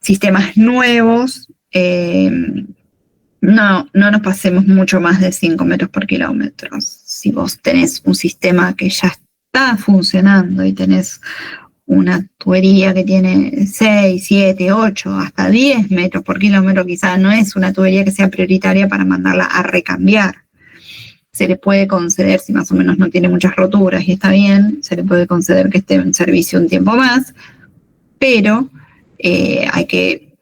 sistemas nuevos, no nos pasemos mucho más de 5 metros por kilómetro. Si vos tenés un sistema que ya está funcionando y tenés una tubería que tiene 6, 7, 8, hasta 10 metros por kilómetro, quizás no es una tubería que sea prioritaria para mandarla a recambiar. Se le puede conceder, si más o menos no tiene muchas roturas y está bien, se le puede conceder que esté en servicio un tiempo más, pero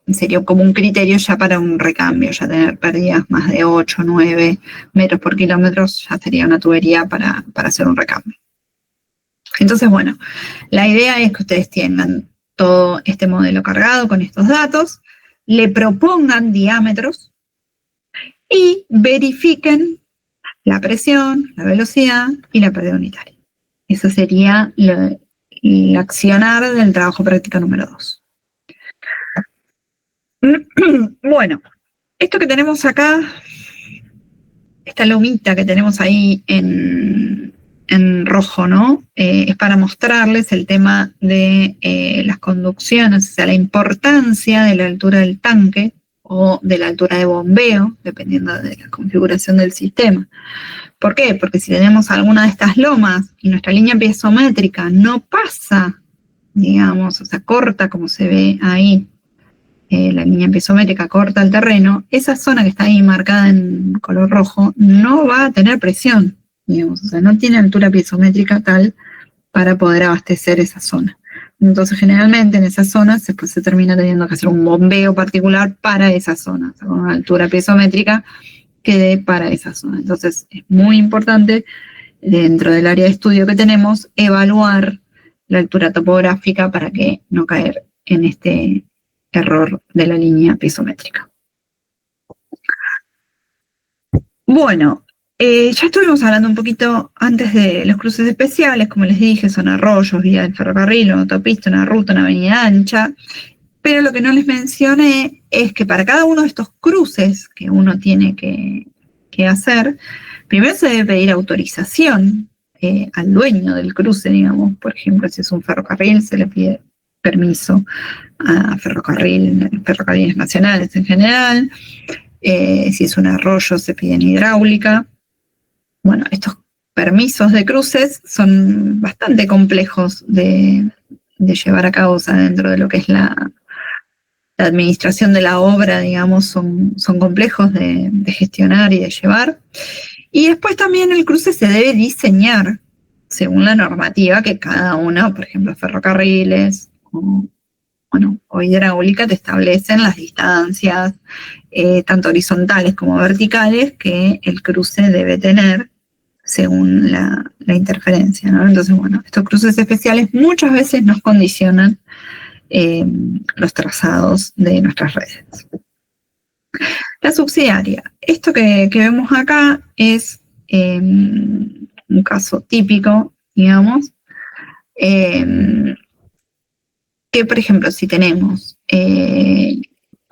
sería como un criterio ya para un recambio, ya tener pérdidas más de 8, 9 metros por kilómetro, ya sería una tubería para hacer un recambio. Entonces, bueno, la idea es que ustedes tengan todo este modelo cargado con estos datos, le propongan diámetros y verifiquen la presión, la velocidad y la pérdida unitaria. Eso sería el accionar del trabajo práctica número 2. Bueno, esto que tenemos acá, esta lomita que tenemos ahí en rojo, ¿no? Es para mostrarles el tema de las conducciones, o sea, la importancia de la altura del tanque o de la altura de bombeo, dependiendo de la configuración del sistema. ¿Por qué? Porque si tenemos alguna de estas lomas y nuestra línea piezométrica no pasa, digamos, o sea, corta como se ve ahí, la línea piezométrica corta el terreno, esa zona que está ahí marcada en color rojo no va a tener presión, digamos, o sea, no tiene altura piezométrica tal para poder abastecer esa zona. Entonces, generalmente en esa zona se termina teniendo que hacer un bombeo particular para esa zona, o sea, con una altura piezométrica que dé para esa zona. Entonces, es muy importante, dentro del área de estudio que tenemos, evaluar la altura topográfica para que no caer en este error de la línea piezométrica. Bueno, ya estuvimos hablando un poquito antes de los cruces especiales, como les dije, son arroyos, vía del ferrocarril, una autopista, una ruta, una avenida ancha, pero lo que no les mencioné es que para cada uno de estos cruces que uno tiene que hacer, primero se debe pedir autorización al dueño del cruce, digamos. Por ejemplo, si es un ferrocarril, se le pide permiso a ferrocarriles nacionales en general. Si es un arroyo, se pide en hidráulica. Bueno, estos permisos de cruces son bastante complejos de llevar a cabo, o sea, dentro de lo que es la administración de la obra, digamos, son complejos de gestionar y de llevar. Y después también el cruce se debe diseñar según la normativa que cada uno, por ejemplo, ferrocarriles o hidráulica, te establecen las distancias, tanto horizontales como verticales, que el cruce debe tener según la interferencia, ¿no? Entonces, bueno, estos cruces especiales muchas veces nos condicionan los trazados de nuestras redes. La subsidiaria. Esto que vemos acá es un caso típico, digamos, que, por ejemplo, si tenemos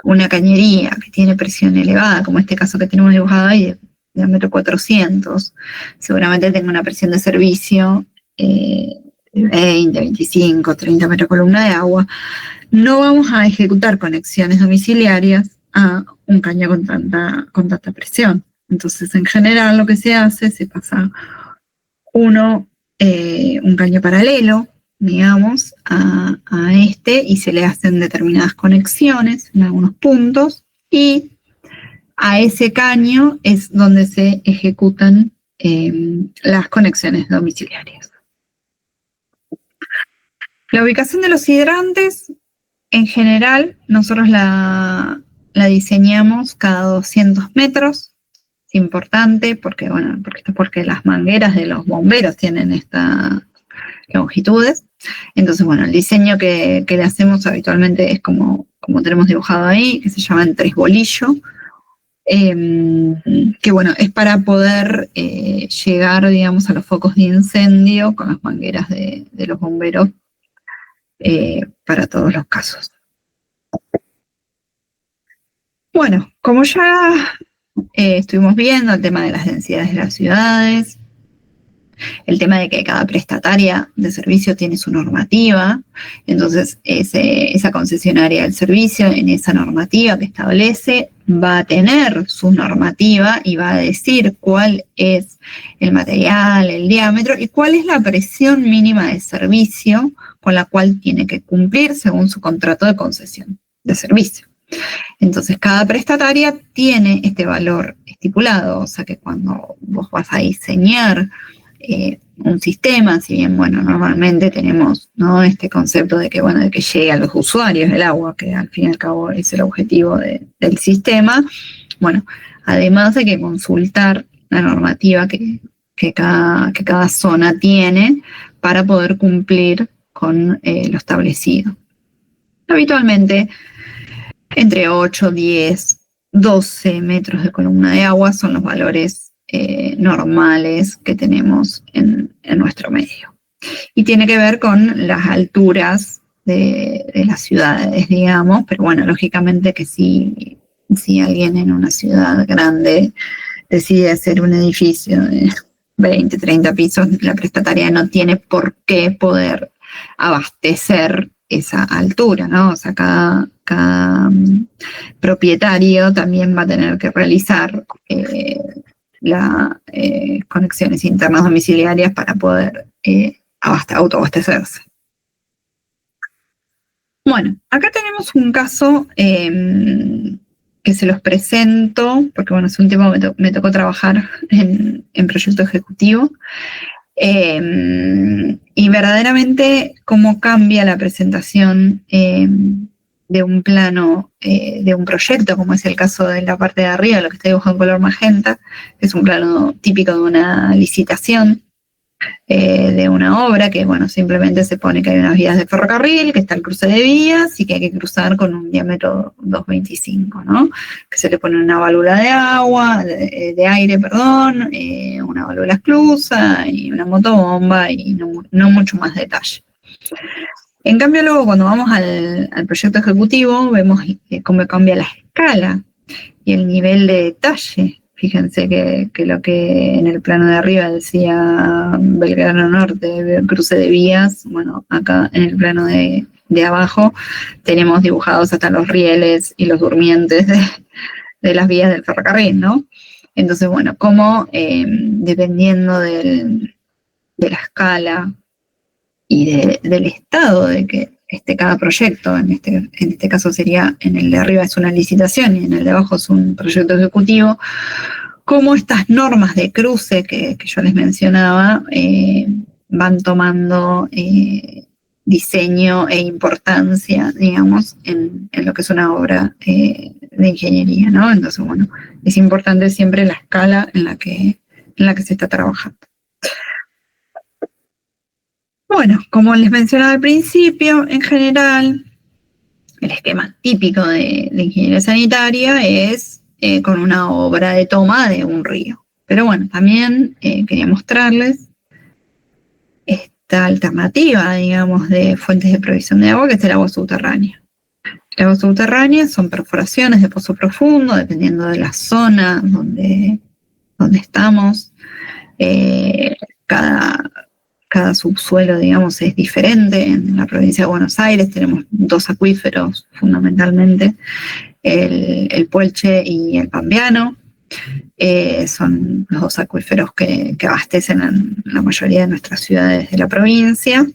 una cañería que tiene presión elevada, como este caso que tenemos dibujado ahí, de diámetro 400, seguramente tenga una presión de servicio 20, 25, 30 metros columna de agua. No vamos a ejecutar conexiones domiciliarias a un caño con tanta presión. Entonces, en general, lo que se hace, se pasa un caño paralelo, digamos, a este, y se le hacen determinadas conexiones en algunos puntos, y a ese caño es donde se ejecutan las conexiones domiciliarias. La ubicación de los hidrantes, en general, nosotros la diseñamos cada 200 metros. Es importante porque las mangueras de los bomberos tienen estas longitudes. Entonces, bueno, el diseño que le hacemos habitualmente es como tenemos dibujado ahí, que se llama en 3 bolillo, que bueno, es para poder llegar, digamos, a los focos de incendio con las mangueras de los bomberos para todos los casos. Bueno, como ya estuvimos viendo el tema de las densidades de las ciudades, el tema de que cada prestataria de servicio tiene su normativa, entonces esa concesionaria del servicio, en esa normativa que establece, va a tener su normativa y va a decir cuál es el material, el diámetro y cuál es la presión mínima de servicio con la cual tiene que cumplir según su contrato de concesión de servicio. Entonces, cada prestataria tiene este valor estipulado, o sea que cuando vos vas a diseñar un sistema, si bien, bueno, normalmente tenemos, ¿no?, este concepto de que llegue a los usuarios el agua, que al fin y al cabo es el objetivo del sistema, bueno, además hay que consultar la normativa que cada zona tiene para poder cumplir con lo establecido. Habitualmente, entre 8, 10, 12 metros de columna de agua son los valores normales que tenemos en nuestro medio. Y tiene que ver con las alturas de las ciudades, digamos, pero bueno, lógicamente que si alguien en una ciudad grande decide hacer un edificio de 20, 30 pisos, la prestataria no tiene por qué poder abastecer esa altura, ¿no? O sea, cada propietario también va a tener que realizar las conexiones internas domiciliarias para poder autoabastecerse. Bueno, acá tenemos un caso que se los presento, porque bueno, hace un tiempo me tocó trabajar en proyecto ejecutivo, y verdaderamente cómo cambia la presentación de un plano, de un proyecto, como es el caso de la parte de arriba, lo que está dibujado en color magenta, que es un plano típico de una licitación, de una obra, que bueno, simplemente se pone que hay unas vías de ferrocarril, que está el cruce de vías y que hay que cruzar con un diámetro 2,25, ¿no? Que se le pone una válvula de agua, de aire, perdón, una válvula esclusa y una motobomba y no mucho más detalle. En cambio, luego cuando vamos al proyecto ejecutivo, vemos cómo cambia la escala y el nivel de detalle. Fíjense que lo que en el plano de arriba decía Belgrano Norte, cruce de vías, bueno, acá en el plano de abajo tenemos dibujados hasta los rieles y los durmientes de las vías del ferrocarril, ¿no? Entonces, bueno, cómo dependiendo de la escala y del estado de que esté cada proyecto, en este caso sería, en el de arriba es una licitación y en el de abajo es un proyecto ejecutivo, cómo estas normas de cruce que yo les mencionaba van tomando diseño e importancia, digamos, en lo que es una obra de ingeniería, ¿no? Entonces, bueno, es importante siempre la escala en la que se está trabajando. Bueno, como les mencionaba al principio, en general, el esquema típico de ingeniería sanitaria es con una obra de toma de un río. Pero bueno, también quería mostrarles esta alternativa, digamos, de fuentes de provisión de agua, que es el agua subterránea. El agua subterránea son perforaciones de pozo profundo, dependiendo de la zona donde estamos. Cada subsuelo, digamos, es diferente. En la provincia de Buenos Aires tenemos 2 acuíferos, fundamentalmente, el Puelche y el Pampeano. Son los 2 acuíferos que abastecen la mayoría de nuestras ciudades de la provincia.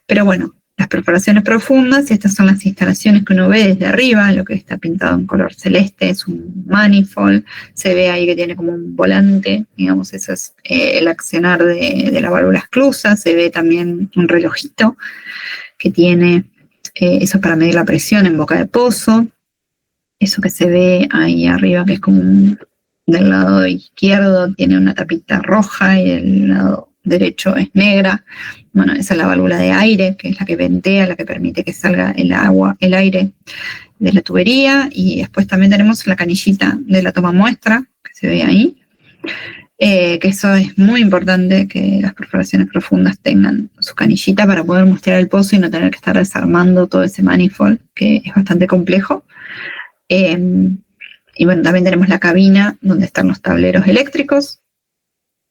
Pero bueno, las perforaciones profundas, y estas son las instalaciones que uno ve desde arriba, lo que está pintado en color celeste es un manifold, se ve ahí que tiene como un volante, digamos, eso es el accionar de la válvula esclusa, se ve también un relojito que tiene, eso es para medir la presión en boca de pozo, eso que se ve ahí arriba que es como del lado izquierdo tiene una tapita roja y del lado derecho es negra. Bueno, esa es la válvula de aire, que es la que ventea, la que permite que salga el aire de la tubería. Y después también tenemos la canillita de la toma muestra, que se ve ahí. Que eso es muy importante, que las perforaciones profundas tengan su canillita para poder muestrear el pozo y no tener que estar desarmando todo ese manifold, que es bastante complejo. Y bueno, también tenemos la cabina donde están los tableros eléctricos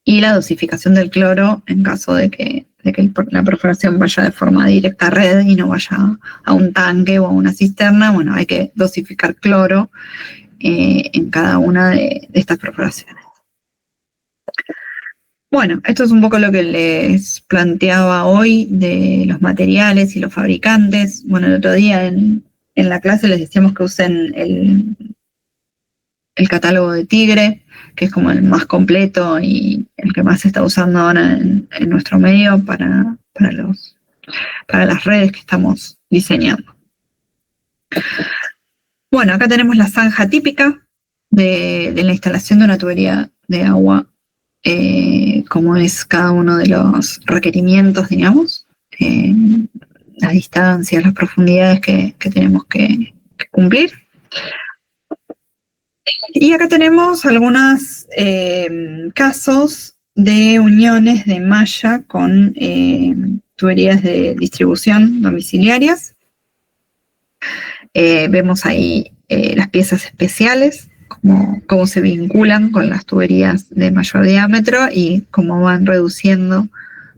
y la dosificación del cloro en caso de que la perforación vaya de forma directa a red y no vaya a un tanque o a una cisterna. Bueno, hay que dosificar cloro en cada una de estas perforaciones. Bueno, esto es un poco lo que les planteaba hoy de los materiales y los fabricantes. Bueno, el otro día en la clase les decíamos que usen el catálogo de Tigre, que es como el más completo y el que más se está usando ahora en nuestro medio para las redes que estamos diseñando. Bueno, acá tenemos la zanja típica de la instalación de una tubería de agua, como es cada uno de los requerimientos, digamos. las distancias, las profundidades que tenemos que cumplir. Y acá tenemos algunos casos de uniones de malla con tuberías de distribución domiciliarias. Vemos ahí las piezas especiales, cómo se vinculan con las tuberías de mayor diámetro y cómo van reduciendo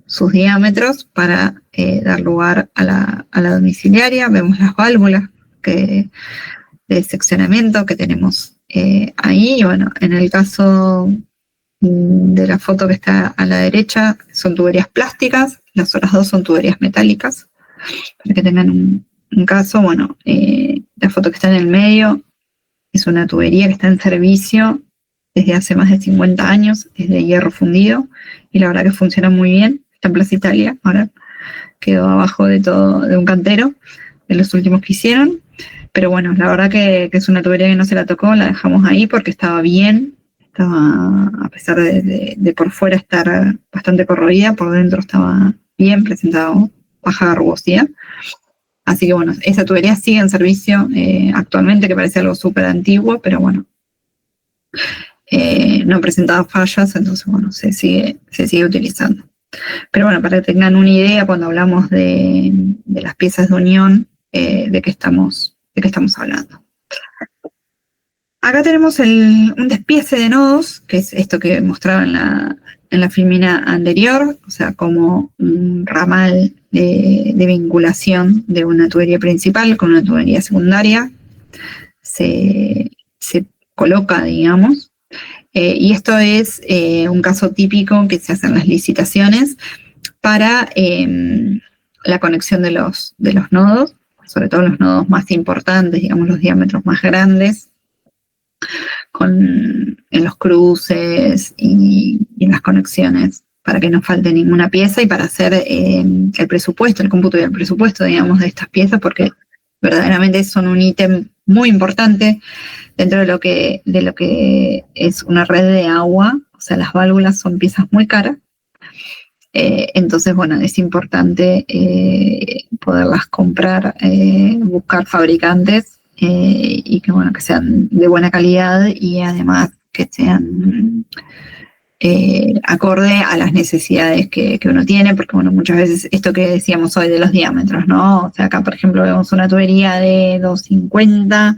sus diámetros para dar lugar a la domiciliaria. Vemos las válvulas de seccionamiento que tenemos ahí. Y bueno, en el caso de la foto que está a la derecha, son tuberías plásticas, las otras dos son tuberías metálicas, para que tengan un caso. Bueno, la foto que está en el medio es una tubería que está en servicio desde hace más de 50 años, es de hierro fundido, y la verdad que funciona muy bien. Está en Plaza Italia, ahora quedó abajo de un cantero, de los últimos que hicieron. Pero bueno, la verdad que es una tubería que no se la tocó, la dejamos ahí porque estaba bien, a pesar de por fuera estar bastante corroída, por dentro estaba bien, presentaba baja rugosidad. Así que bueno, esa tubería sigue en servicio actualmente, que parece algo súper antiguo, pero bueno, no presentaba fallas, entonces bueno, se sigue utilizando. Pero bueno, para que tengan una idea, cuando hablamos de las piezas de unión, de qué estamos hablando. Acá tenemos un despiece de nodos, que es esto que mostraba en la filmina anterior, o sea, como un ramal de vinculación de una tubería principal con una tubería secundaria se coloca, digamos. Y esto es un caso típico que se hace en las licitaciones para la conexión de los nodos, sobre todo los nodos más importantes, digamos los diámetros más grandes, en los cruces y en las conexiones, para que no falte ninguna pieza y para hacer el presupuesto, el cómputo y el presupuesto, digamos, de estas piezas, porque verdaderamente son un ítem muy importante dentro de lo que es una red de agua. O sea, las válvulas son piezas muy caras. Entonces, bueno, es importante poderlas comprar, buscar fabricantes y que, bueno, que sean de buena calidad y además que sean acorde a las necesidades que uno tiene, porque, bueno, muchas veces esto que decíamos hoy de los diámetros, ¿no? O sea, acá, por ejemplo, vemos una tubería de 250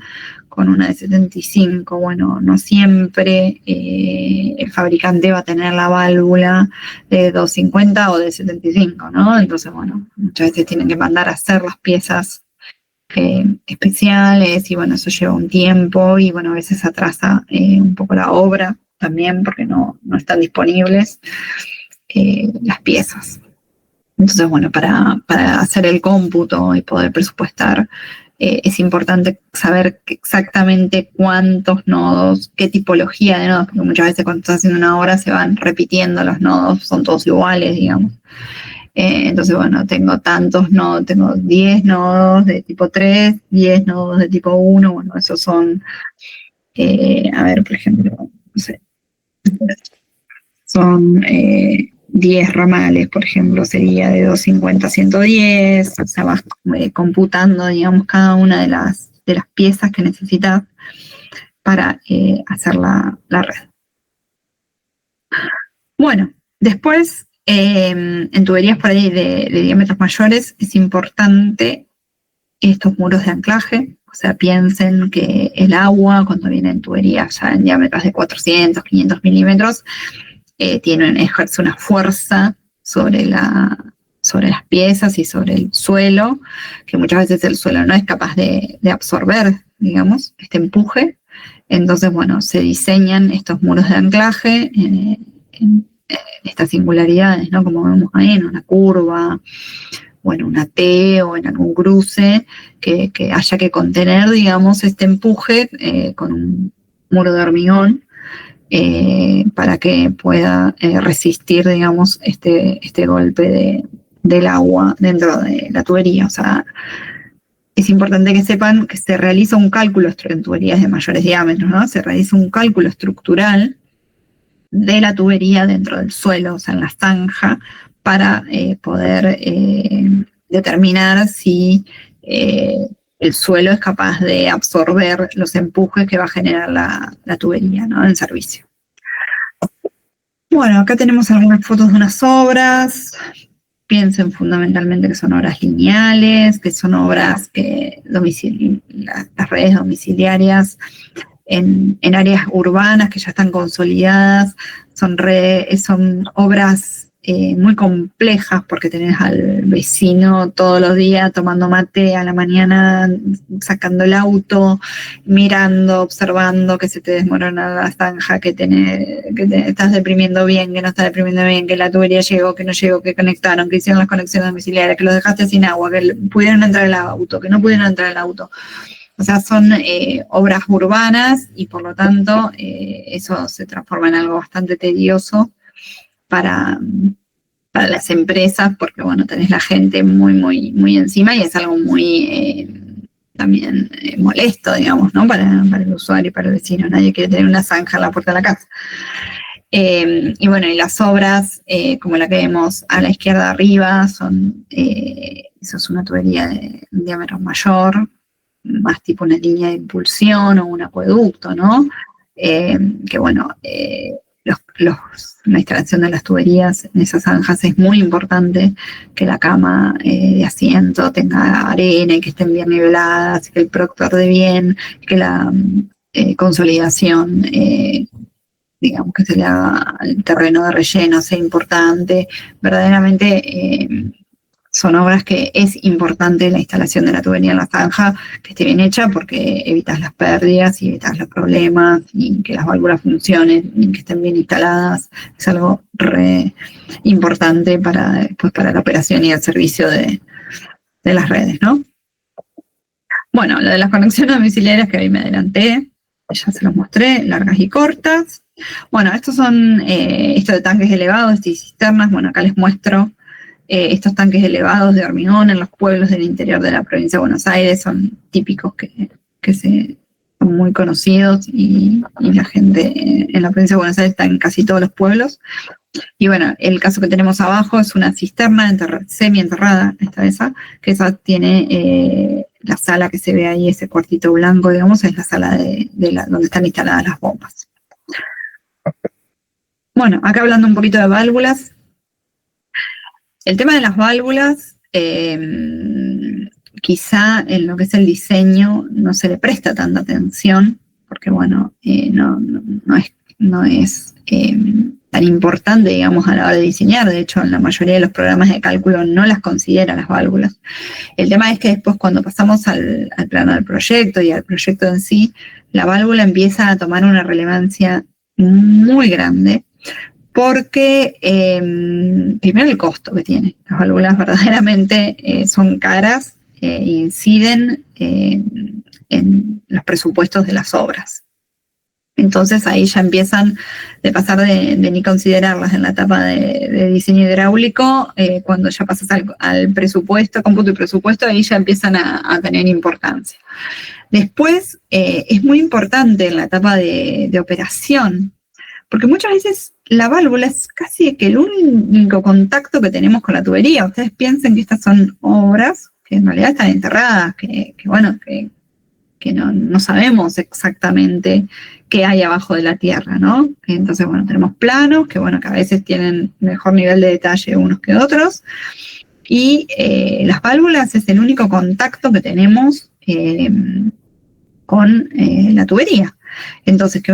con una de 75, bueno, no siempre el fabricante va a tener la válvula de 250 o de 75, ¿no? Entonces, bueno, muchas veces tienen que mandar a hacer las piezas especiales y, bueno, eso lleva un tiempo y, bueno, a veces atrasa un poco la obra también porque no están disponibles las piezas. Entonces, bueno, para hacer el cómputo y poder presupuestar, es importante saber exactamente cuántos nodos, qué tipología de nodos, porque muchas veces cuando estás haciendo una obra se van repitiendo los nodos, son todos iguales, digamos. Entonces, bueno, tengo tantos nodos, tengo 10 nodos de tipo 3, 10 nodos de tipo 1, bueno, esos son, a ver, por ejemplo, no sé, son 10 ramales, por ejemplo, sería de 250 a 110, o sea, vas computando, digamos, cada una de las piezas que necesitas para hacer la red. Bueno, después, en tuberías por ahí de diámetros mayores, es importante estos muros de anclaje. O sea, piensen que el agua, cuando viene en tuberías ya en diámetros de 400, 500 milímetros, ejerce una fuerza sobre las piezas y sobre el suelo, que muchas veces el suelo no es capaz de absorber, digamos, este empuje. Entonces, bueno, se diseñan estos muros de anclaje en estas singularidades, ¿no? Como vemos ahí, en una curva, o en una T, o en algún cruce, que haya que contener, digamos, este empuje con un muro de hormigón, para que pueda resistir, digamos, este golpe del agua dentro de la tubería. O sea, es importante que sepan que se realiza un cálculo en tuberías de mayores diámetros, ¿no? Se realiza un cálculo estructural de la tubería dentro del suelo, o sea, en la zanja, para poder determinar si el suelo es capaz de absorber los empujes que va a generar la tubería, ¿no?, en servicio. Bueno, acá tenemos algunas fotos de unas obras. Piensen fundamentalmente que son obras lineales, que son obras que las redes domiciliarias en áreas urbanas que ya están consolidadas, son obras muy complejas, porque tenés al vecino todos los días tomando mate a la mañana, sacando el auto, mirando, observando que se te desmorona la zanja, que te estás deprimiendo bien, que no estás deprimiendo bien, que la tubería llegó, que no llegó, que conectaron, que hicieron las conexiones domiciliarias, que los dejaste sin agua, que pudieron entrar al auto, que no pudieron entrar al auto. O sea, son obras urbanas y por lo tanto eso se transforma en algo bastante tedioso para las empresas, porque bueno, tenés la gente muy, muy, muy encima y es algo muy también molesto, digamos, ¿no?, para el usuario y para el vecino. Nadie quiere tener una zanja en la puerta de la casa. Y bueno, y las obras, como la que vemos a la izquierda arriba, eso es una tubería de un diámetro mayor, más tipo una línea de impulsión o un acueducto, ¿no? Que bueno, la instalación de las tuberías en esas zanjas es muy importante, que la cama de asiento tenga arena y que estén bien niveladas, que el proctor de bien, que la consolidación, digamos, que se le haga el terreno de relleno sea importante. Verdaderamente son obras que es importante la instalación de la tubería en la zanja, que esté bien hecha, porque evitas las pérdidas y evitas los problemas, y que las válvulas funcionen y que estén bien instaladas. Es algo re importante para la operación y el servicio de las redes, ¿no? Bueno, lo de las conexiones domiciliarias, que ahí me adelanté, ya se los mostré, largas y cortas. Bueno, estos son esto de tanques elevados y cisternas. Bueno, acá les muestro estos tanques elevados de hormigón en los pueblos del interior de la provincia de Buenos Aires. Son típicos, son muy conocidos, y la gente en la provincia de Buenos Aires está en casi todos los pueblos. Y bueno, el caso que tenemos abajo es una cisterna semi-enterrada, que esa tiene la sala que se ve ahí, ese cuartito blanco, digamos, es la sala donde están instaladas las bombas. Bueno, acá hablando un poquito de válvulas. El tema de las válvulas, quizá en lo que es el diseño no se le presta tanta atención, porque bueno, no es tan importante, digamos, a la hora de diseñar. De hecho, en la mayoría de los programas de cálculo no las considera las válvulas. El tema es que después, cuando pasamos al plano del proyecto y al proyecto en sí, la válvula empieza a tomar una relevancia muy grande, porque primero el costo que tiene. Las válvulas verdaderamente son caras e inciden en los presupuestos de las obras. Entonces ahí ya empiezan de pasar de ni considerarlas en la etapa de diseño hidráulico, cuando ya pasas al presupuesto, cómputo y presupuesto, ahí ya empiezan a tener importancia. Después es muy importante en la etapa de operación, porque muchas veces la válvula es casi que el único contacto que tenemos con la tubería. Ustedes piensen que estas son obras que en realidad están enterradas, que no sabemos exactamente qué hay abajo de la tierra, ¿no? Entonces, bueno, tenemos planos que a veces tienen mejor nivel de detalle unos que otros, y las válvulas es el único contacto que tenemos con la tubería. Entonces, que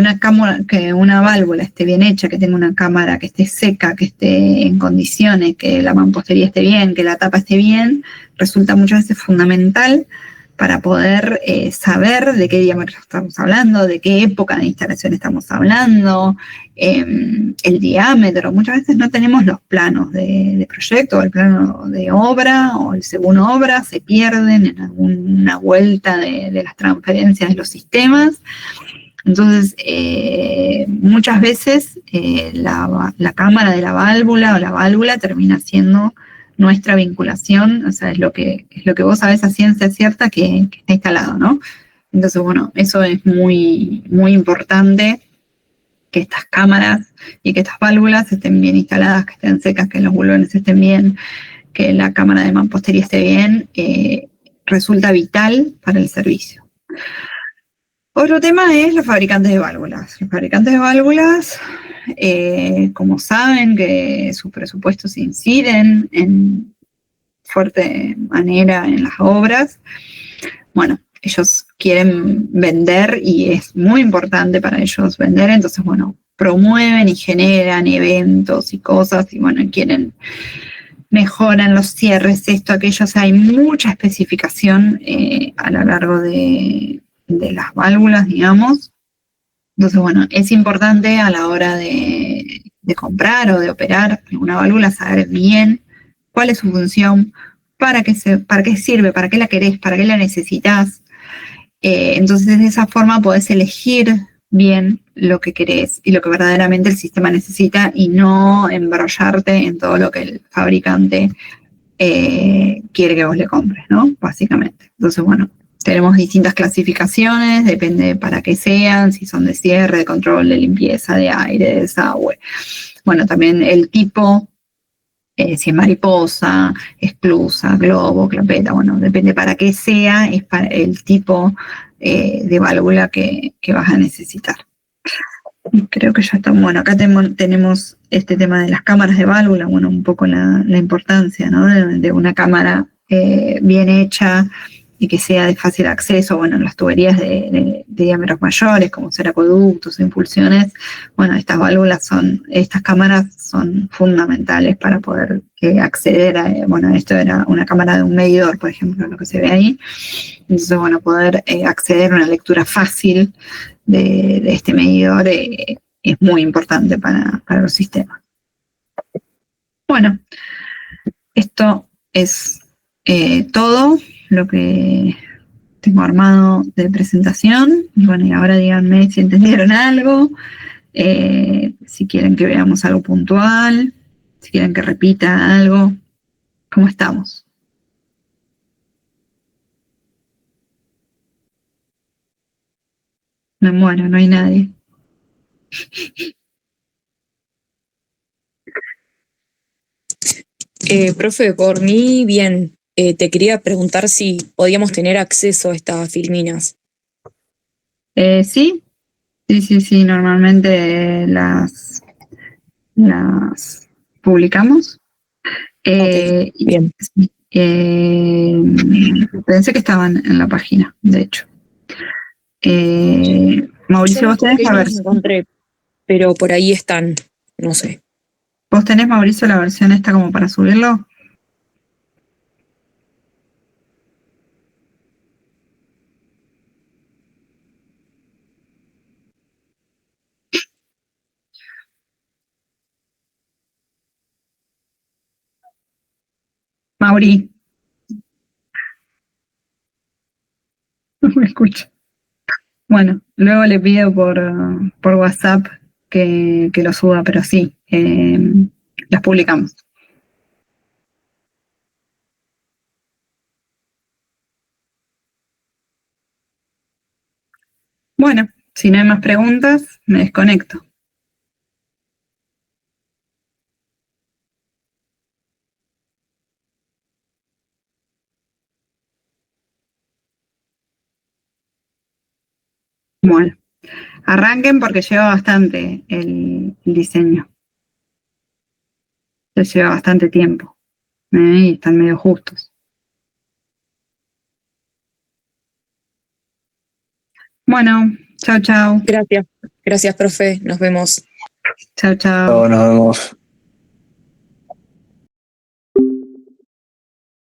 una válvula esté bien hecha, que tenga una cámara que esté seca, que esté en condiciones, que la mampostería esté bien, que la tapa esté bien, resulta muchas veces fundamental para poder saber de qué diámetro estamos hablando, de qué época de instalación estamos hablando, el diámetro. Muchas veces no tenemos los planos de proyecto, o el plano de obra, o el según obra, se pierden en alguna vuelta de las transferencias de los sistemas. Entonces, muchas veces la cámara de la válvula o la válvula termina siendo nuestra vinculación, o sea, es lo que vos sabés a ciencia cierta que está instalado, ¿no? Entonces, bueno, eso es muy, muy importante, que estas cámaras y que estas válvulas estén bien instaladas, que estén secas, que los bulones estén bien, que la cámara de mampostería esté bien, resulta vital para el servicio. Otro tema es los fabricantes de válvulas. Los fabricantes de válvulas, como saben que sus presupuestos inciden en fuerte manera en las obras, bueno, ellos quieren vender y es muy importante para ellos vender, entonces, bueno, promueven y generan eventos y cosas y, bueno, mejoran los cierres, esto, aquello, o sea, hay mucha especificación a lo largo de las válvulas, digamos. Entonces, bueno, es importante a la hora de comprar o de operar una válvula saber bien cuál es su función, para qué sirve, para qué la querés, para qué la necesitas. Entonces, de esa forma podés elegir bien lo que querés y lo que verdaderamente el sistema necesita y no embrollarte en todo lo que el fabricante quiere que vos le compres, ¿no? Básicamente. Entonces, bueno, tenemos distintas clasificaciones, depende para qué sean, si son de cierre, de control, de limpieza, de aire, de desagüe. Bueno, también el tipo, si es mariposa, esclusa, globo, clapeta, bueno, depende para qué sea, es para el tipo de válvula que vas a necesitar. Creo que ya está. Bueno, acá tenemos este tema de las cámaras de válvula, bueno, un poco la importancia, ¿no? de una cámara bien hecha y que sea de fácil acceso, bueno, en las tuberías de diámetros mayores, como ser acueductos, impulsiones, bueno, estas cámaras son fundamentales para poder acceder a, bueno, esto era una cámara de un medidor, por ejemplo, lo que se ve ahí. Entonces, bueno, poder acceder a una lectura fácil de este medidor es muy importante para los sistemas. Bueno, esto es todo lo que tengo armado de presentación. Y bueno, y ahora díganme si entendieron algo, si quieren que veamos algo puntual, si quieren que repita algo. ¿Cómo estamos? Me muero, no hay nadie. Profe, por mí, bien. Te quería preguntar si podíamos tener acceso a estas filminas. Sí, normalmente las publicamos. Okay, bien. Pensé que estaban en la página, de hecho. Mauricio, ¿vos tenés la versión? Encontré, pero por ahí están, no sé. ¿Vos tenés, Mauricio, la versión esta como para subirlo? Mauri. No me escucha. Bueno, luego le pido por WhatsApp que lo suba, pero sí, las publicamos. Bueno, si no hay más preguntas, me desconecto. Bueno, arranquen porque lleva bastante el diseño. Ya lleva bastante tiempo. Y están medio justos. Bueno, chao, chao. Gracias, profe. Nos vemos. Chao, chao. Nos vemos.